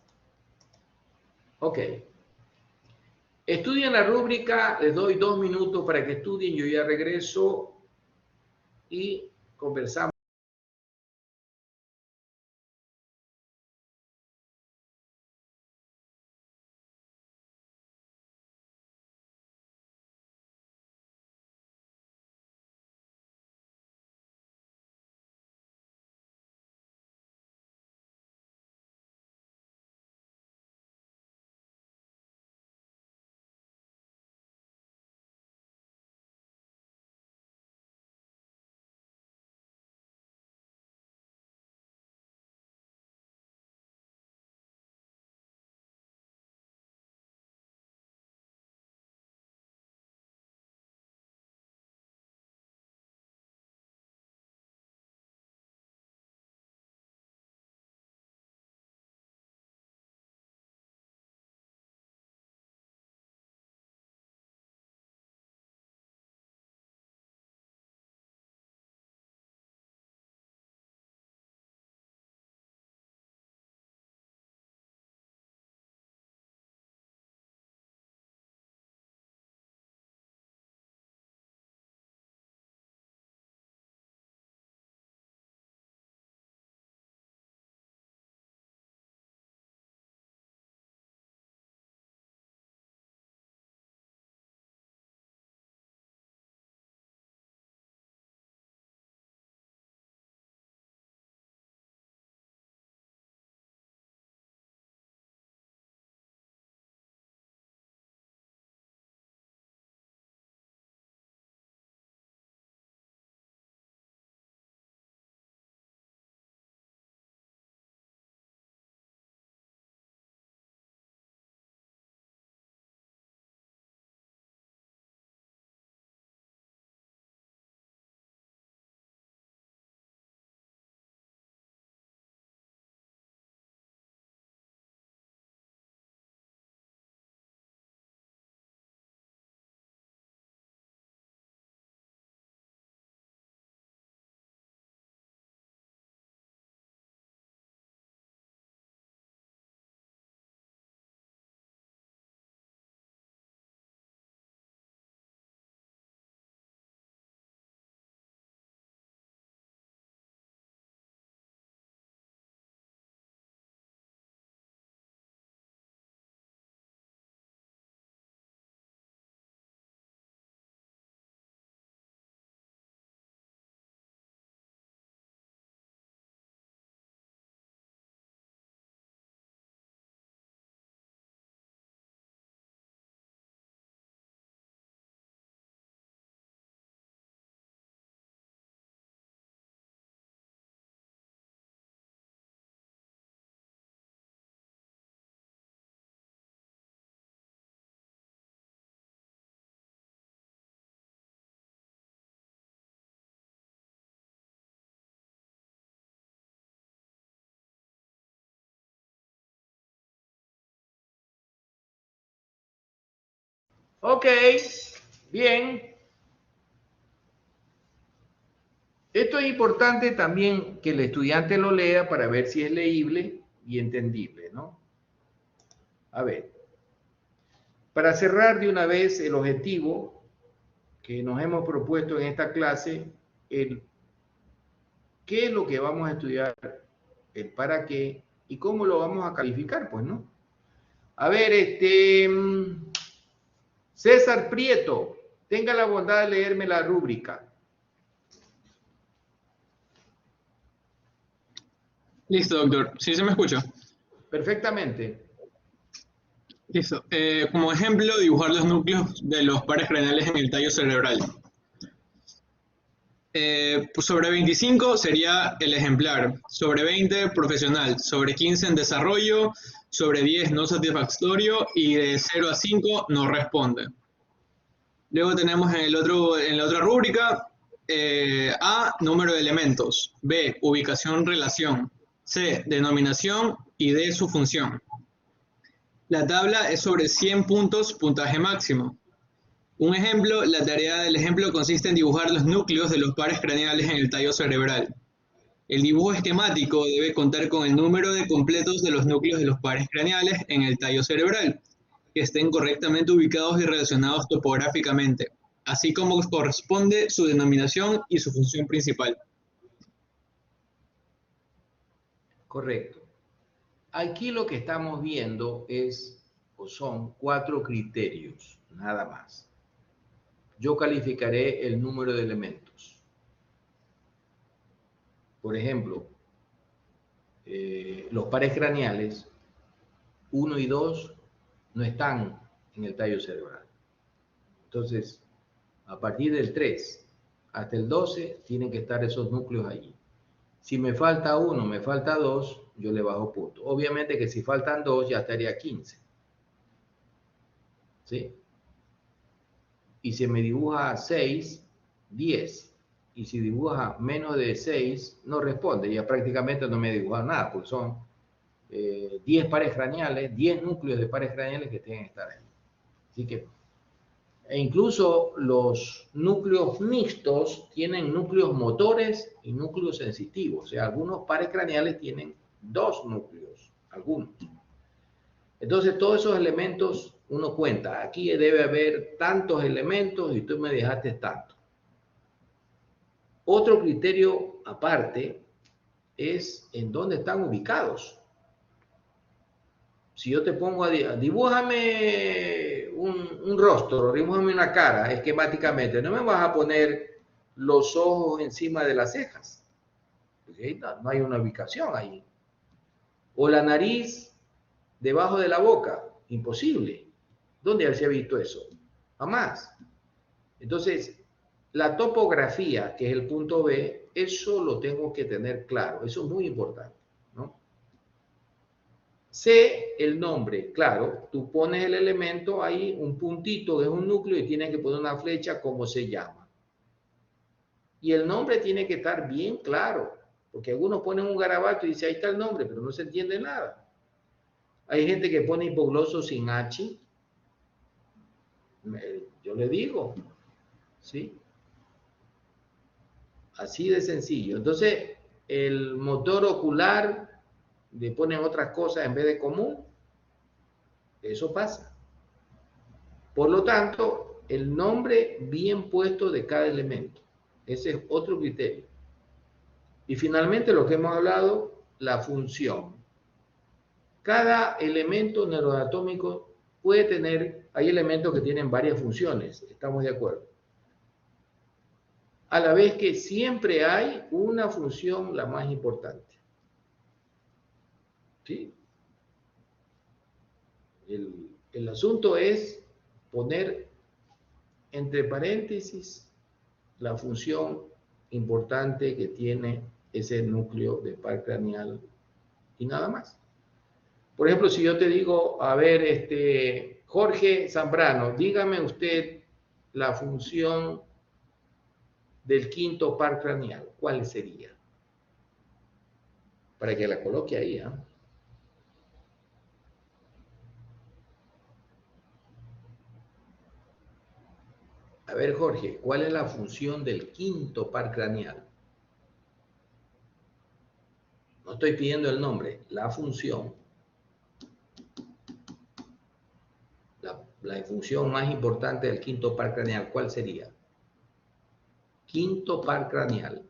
Ok. Estudien la rúbrica. Les doy 2 minutos para que estudien. Yo ya regreso y conversamos. Ok, bien. Esto es importante también que el estudiante lo lea para ver si es leíble y entendible, ¿no? A ver, para cerrar de una vez el objetivo que nos hemos propuesto en esta clase, el qué es lo que vamos a estudiar, el para qué y cómo lo vamos a calificar, pues, ¿no? A ver, César Prieto, tenga la bondad de leerme la rúbrica. Listo, doctor. ¿Sí se me escucha? Perfectamente. Listo. Como ejemplo, dibujar los núcleos de los pares craneales en el tallo cerebral. Pues sobre 25 sería el ejemplar, sobre 20 profesional, sobre 15 en desarrollo, sobre 10 no satisfactorio y de 0 a 5 no responde. Luego tenemos en la otra rúbrica A, número de elementos, B, ubicación, relación, C, denominación y D, su función. La tabla es sobre 100 puntos, puntaje máximo. Un ejemplo, la tarea del ejemplo consiste en dibujar los núcleos de los pares craneales en el tallo cerebral. El dibujo esquemático debe contar con el número de completos de los núcleos de los pares craneales en el tallo cerebral, que estén correctamente ubicados y relacionados topográficamente, así como corresponde su denominación y su función principal. Correcto. Aquí lo que estamos viendo es, o son 4 criterios, nada más. Yo calificaré el número de elementos. Por ejemplo, los pares craneales 1 y 2 no están en el tallo cerebral. Entonces, a partir del 3 hasta el 12 tienen que estar esos núcleos allí. Si me falta 1, me falta 2, yo le bajo punto. Obviamente que si faltan 2 ya estaría 15. ¿Sí? Y si me dibuja 6, 10. Y si dibuja menos de 6, no responde. Ya prácticamente no me dibuja nada, porque son 10 pares craneales, 10 núcleos de pares craneales que tienen que estar ahí. Así que, e incluso los núcleos mixtos tienen núcleos motores y núcleos sensitivos. O sea, algunos pares craneales tienen 2 núcleos, algunos. Entonces, todos esos elementos uno cuenta. Aquí debe haber tantos elementos y tú me dejaste tanto. Otro criterio aparte es en dónde están ubicados. Si yo te pongo a dibújame un rostro, dibújame una cara esquemáticamente, no me vas a poner los ojos encima de las cejas. Porque no hay una ubicación ahí. O la nariz debajo de la boca. Imposible. ¿Dónde se ha visto eso? Jamás. Entonces, la topografía, que es el punto B, eso lo tengo que tener claro. Eso es muy importante, ¿no? Sé el nombre, claro. Tú pones el elemento ahí, un puntito que es un núcleo y tienes que poner una flecha, cómo se llama. Y el nombre tiene que estar bien claro, porque algunos ponen un garabato y dicen, ahí está el nombre, pero no se entiende nada. Hay gente que pone hipogloso sin H. Yo le digo, ¿sí? Así de sencillo. Entonces, el motor ocular le ponen otras cosas en vez de común. Eso pasa. Por lo tanto, el nombre bien puesto de cada elemento. Ese es otro criterio. Y finalmente, lo que hemos hablado, la función. Cada elemento neuroanatómico puede tener, hay elementos que tienen varias funciones, estamos de acuerdo. A la vez que siempre hay una función la más importante. ¿Sí? El asunto es poner entre paréntesis la función importante que tiene ese núcleo de par craneal y nada más. Por ejemplo, si yo te digo, a ver, Jorge Zambrano, dígame usted la función del quinto par craneal, ¿cuál sería? Para que la coloque ahí, ¿eh? A ver, Jorge, ¿cuál es la función del quinto par craneal? No estoy pidiendo el nombre, la función. La función más importante del quinto par craneal, ¿cuál sería? Quinto par craneal.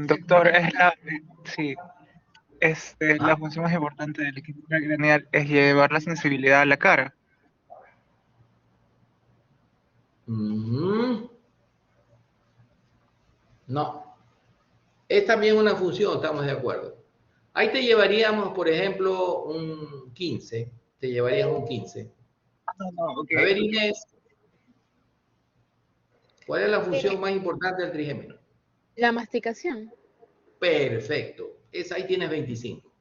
Doctor, sí, la función más importante del equipo craneal es llevar la sensibilidad a la cara. No. Es también una función, estamos de acuerdo. Ahí te llevaríamos, por ejemplo, un 15. Te llevarías un 15. Okay. A ver, Inés, ¿cuál es la función más importante del trigémino? La masticación. Perfecto. Ahí tienes 25.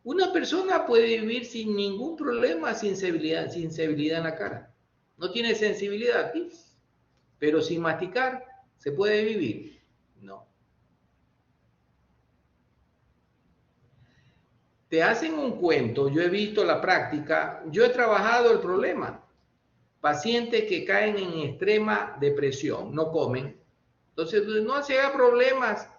Una persona puede vivir sin ningún problema, sin sensibilidad en la cara. No tiene sensibilidad, ¿sí? Pero sin masticar, ¿se puede vivir? No. Te hacen un cuento, yo he visto la práctica, yo he trabajado el problema. Pacientes que caen en extrema depresión, no comen. Entonces, no se haga problemas.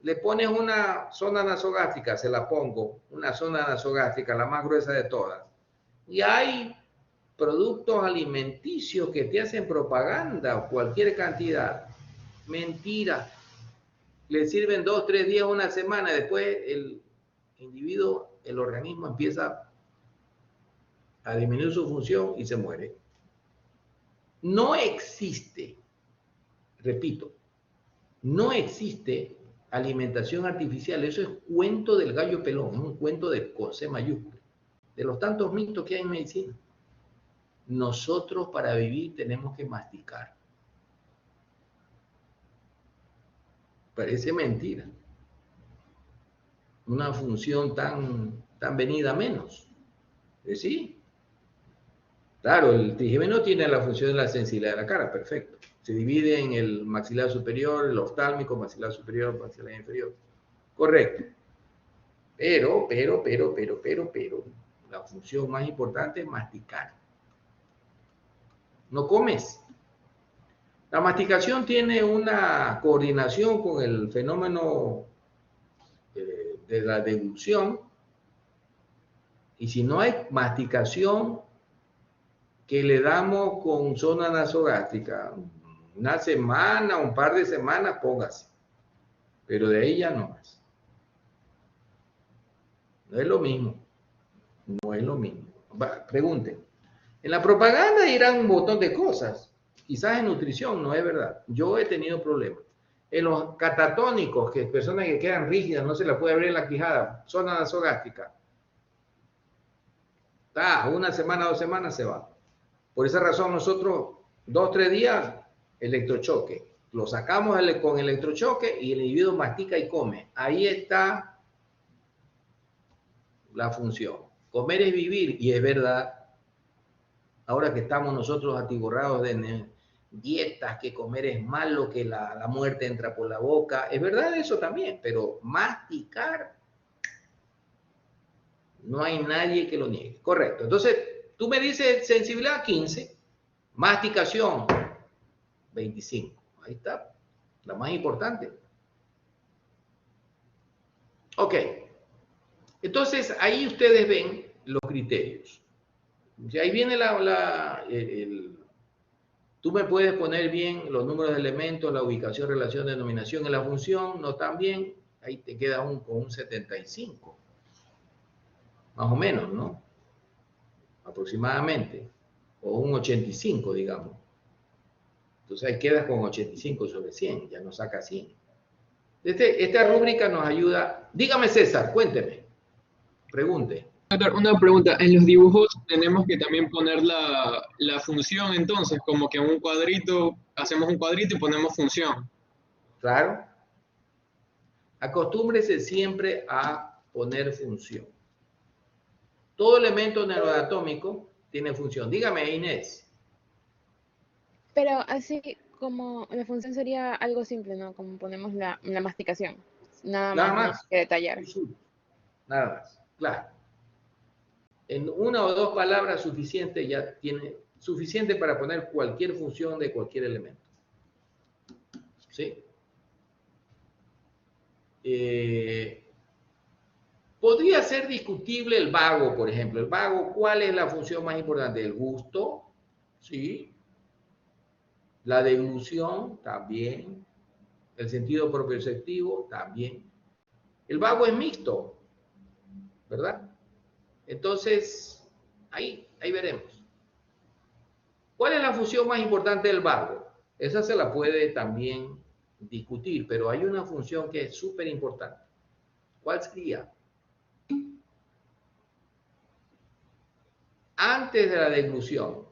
Le pones una zona nasogástrica, se la pongo, una zona nasogástrica, la más gruesa de todas. Y hay productos alimenticios que te hacen propaganda, cualquier cantidad. Mentira. Le sirven 2, 3 días, una semana, después el individuo, el organismo empieza a disminuir su función y se muere. No existe, repito, no existe alimentación artificial. Eso es cuento del gallo pelón, es un cuento con C mayúscula, de los tantos mitos que hay en medicina. Nosotros para vivir tenemos que masticar. Parece mentira. Una función tan venida menos. ¿Sí? Claro, el trigémino tiene la función de la sensibilidad de la cara, perfecto. Se divide en el maxilar superior, el oftálmico, maxilar superior, maxilar inferior. Correcto. Pero, la función más importante es masticar. No comes. La masticación tiene una coordinación con el fenómeno de la deglución. Y si no hay masticación, que le damos con zona nasogástrica, una semana, un par de semanas, póngase. Pero de ahí ya no más. No es lo mismo. No es lo mismo. Pregunten. En la propaganda irán un montón de cosas. Quizás en nutrición, no es verdad. Yo he tenido problemas. En los catatónicos, que personas que quedan rígidas, no se la puede abrir la quijada, zona nasogástrica. Una semana, 2 semanas se va. Por esa razón nosotros 2, 3 días electrochoque. Lo sacamos con electrochoque y el individuo mastica y come. Ahí está la función. Comer es vivir y es verdad. Ahora que estamos nosotros atiborrados de dietas, que comer es malo, que la muerte entra por la boca. Es verdad eso también, pero masticar no hay nadie que lo niegue. Correcto. Entonces, tú me dices sensibilidad 15, masticación 25. Ahí está, la más importante. Ok. Entonces, ahí ustedes ven los criterios. Y ahí viene tú me puedes poner bien los números de elementos, la ubicación, relación, denominación en la función, no tan bien, ahí te queda con un 75. Más o menos, ¿no? Aproximadamente. O un 85, digamos. Entonces ahí quedas con 85 sobre 100, ya no saca 100. Esta rúbrica nos ayuda. Dígame, César, cuénteme. Pregunte. Una pregunta, en los dibujos tenemos que también poner la función, entonces, como que un cuadrito, hacemos un cuadrito y ponemos función. Claro. Acostúmbrese siempre a poner función. Todo elemento neuroanatómico tiene función. Dígame, Inés. Pero así como la función sería algo simple, ¿no? Como ponemos la masticación. Nada más que detallar. Nada más, claro. En una o dos palabras suficiente ya tiene suficiente para poner cualquier función de cualquier elemento. ¿Sí? Podría ser discutible el vago, por ejemplo. El vago, ¿cuál es la función más importante? El gusto, ¿sí? La deglución, también. El sentido propioceptivo, también. El vago es mixto, ¿verdad? Entonces, ahí veremos. ¿Cuál es la función más importante del vago? Esa se la puede también discutir, pero hay una función que es súper importante. ¿Cuál sería? Antes de la deglución.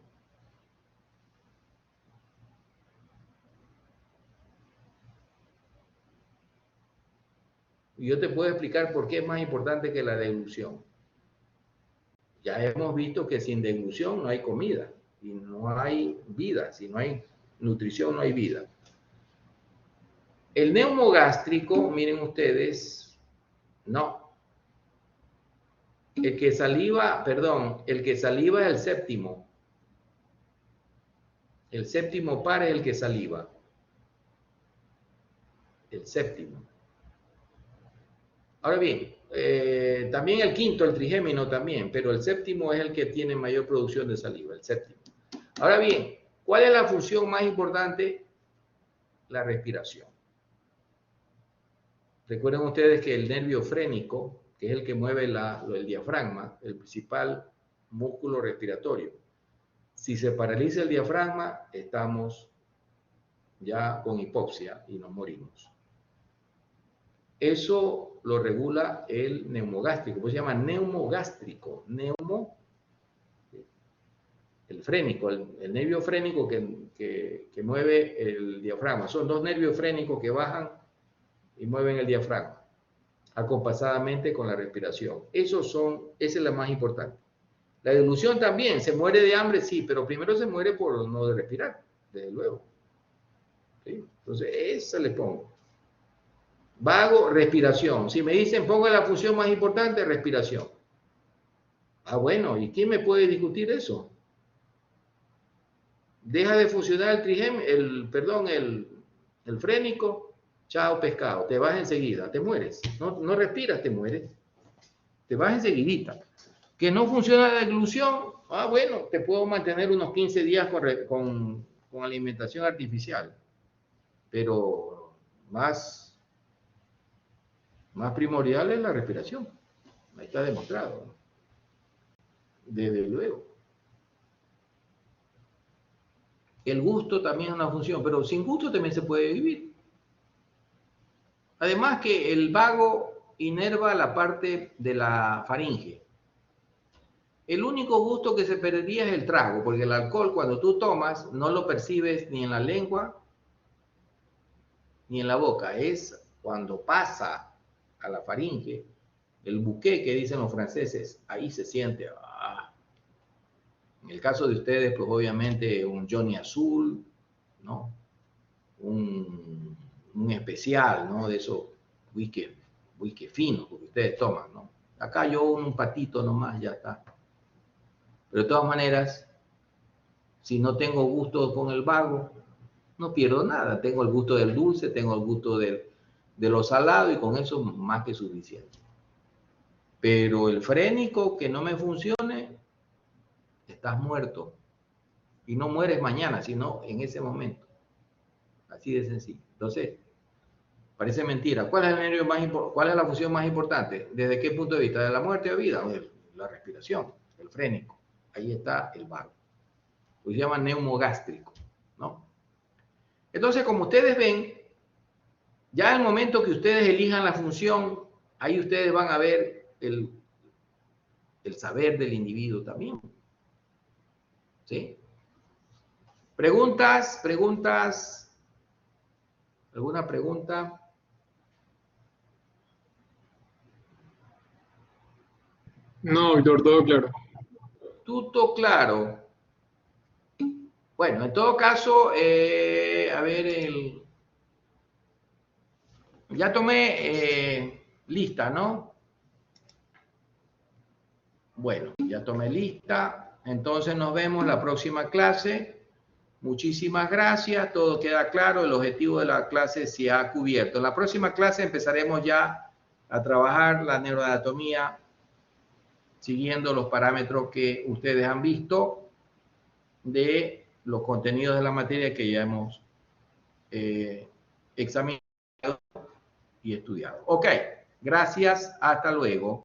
Y yo te puedo explicar por qué es más importante que la deglución. Ya hemos visto que sin deglución no hay comida y no hay vida. Si no hay nutrición, no hay vida. El neumogástrico, miren ustedes, no. El que saliva es el séptimo. El séptimo par es el que saliva. El séptimo. Ahora bien, también el quinto, el trigémino también, pero el séptimo es el que tiene mayor producción de saliva, el séptimo. Ahora bien, ¿cuál es la función más importante? La respiración. Recuerden ustedes que el nervio frénico, que es el que mueve el diafragma, el principal músculo respiratorio. Si se paraliza el diafragma, estamos ya con hipoxia y nos morimos. Eso lo regula el neumogástrico, pues se llama neumogástrico, el frénico, el nervio frénico que mueve el diafragma. Son dos nervios frénicos que bajan y mueven el diafragma, acompasadamente con la respiración. Esa es la más importante. La dilución también, se muere de hambre, sí, pero primero se muere por no de respirar, desde luego. ¿Sí? Entonces, esa le pongo. Vago, respiración. Si me dicen, ponga la función más importante, respiración. Ah, bueno, ¿y quién me puede discutir eso? Deja de funcionar el frénico, chao pescado, te vas enseguida, te mueres. No respiras, te mueres. Te vas enseguidita. Que no funciona la deglución, ah, bueno, te puedo mantener unos 15 días con alimentación artificial. Pero más primordial es la respiración. Ahí está demostrado, ¿no? Desde luego. El gusto también es una función, pero sin gusto también se puede vivir. Además que el vago inerva la parte de la faringe. El único gusto que se perdería es el trago, porque el alcohol cuando tú tomas no lo percibes ni en la lengua ni en la boca. Es cuando pasa a la faringe, el bouquet que dicen los franceses, ahí se siente. En el caso de ustedes, pues obviamente un Johnny Azul, ¿no? Un especial, ¿no? De esos whisky finos que ustedes toman, ¿no? Acá yo un patito nomás, ya está. Pero de todas maneras, si no tengo gusto con el vago, no pierdo nada. Tengo el gusto del dulce, tengo el gusto de lo salado y con eso más que suficiente. Pero el frénico que no me funcione, estás muerto. Y no mueres mañana, sino en ese momento. Así de sencillo. Entonces, parece mentira. ¿Cuál es el nervio más importante? ¿Cuál es la función más importante? ¿Desde qué punto de vista? ¿De la muerte o vida? La respiración, el frénico. Ahí está el vago. Pues se llama neumogástrico, ¿no? Entonces, como ustedes ven, ya el momento que ustedes elijan la función, ahí ustedes van a ver el saber del individuo también. ¿Sí? ¿Preguntas? ¿Alguna pregunta? No, Víctor, todo claro. Todo claro. Bueno, en todo caso, a ver, ya tomé lista, ¿no? Bueno, ya tomé lista. Entonces nos vemos la próxima clase. Muchísimas gracias. Todo queda claro. El objetivo de la clase se ha cubierto. En la próxima clase empezaremos ya a trabajar la neuroanatomía siguiendo los parámetros que ustedes han visto de los contenidos de la materia que ya hemos examinado y estudiado. Ok, gracias. Hasta luego.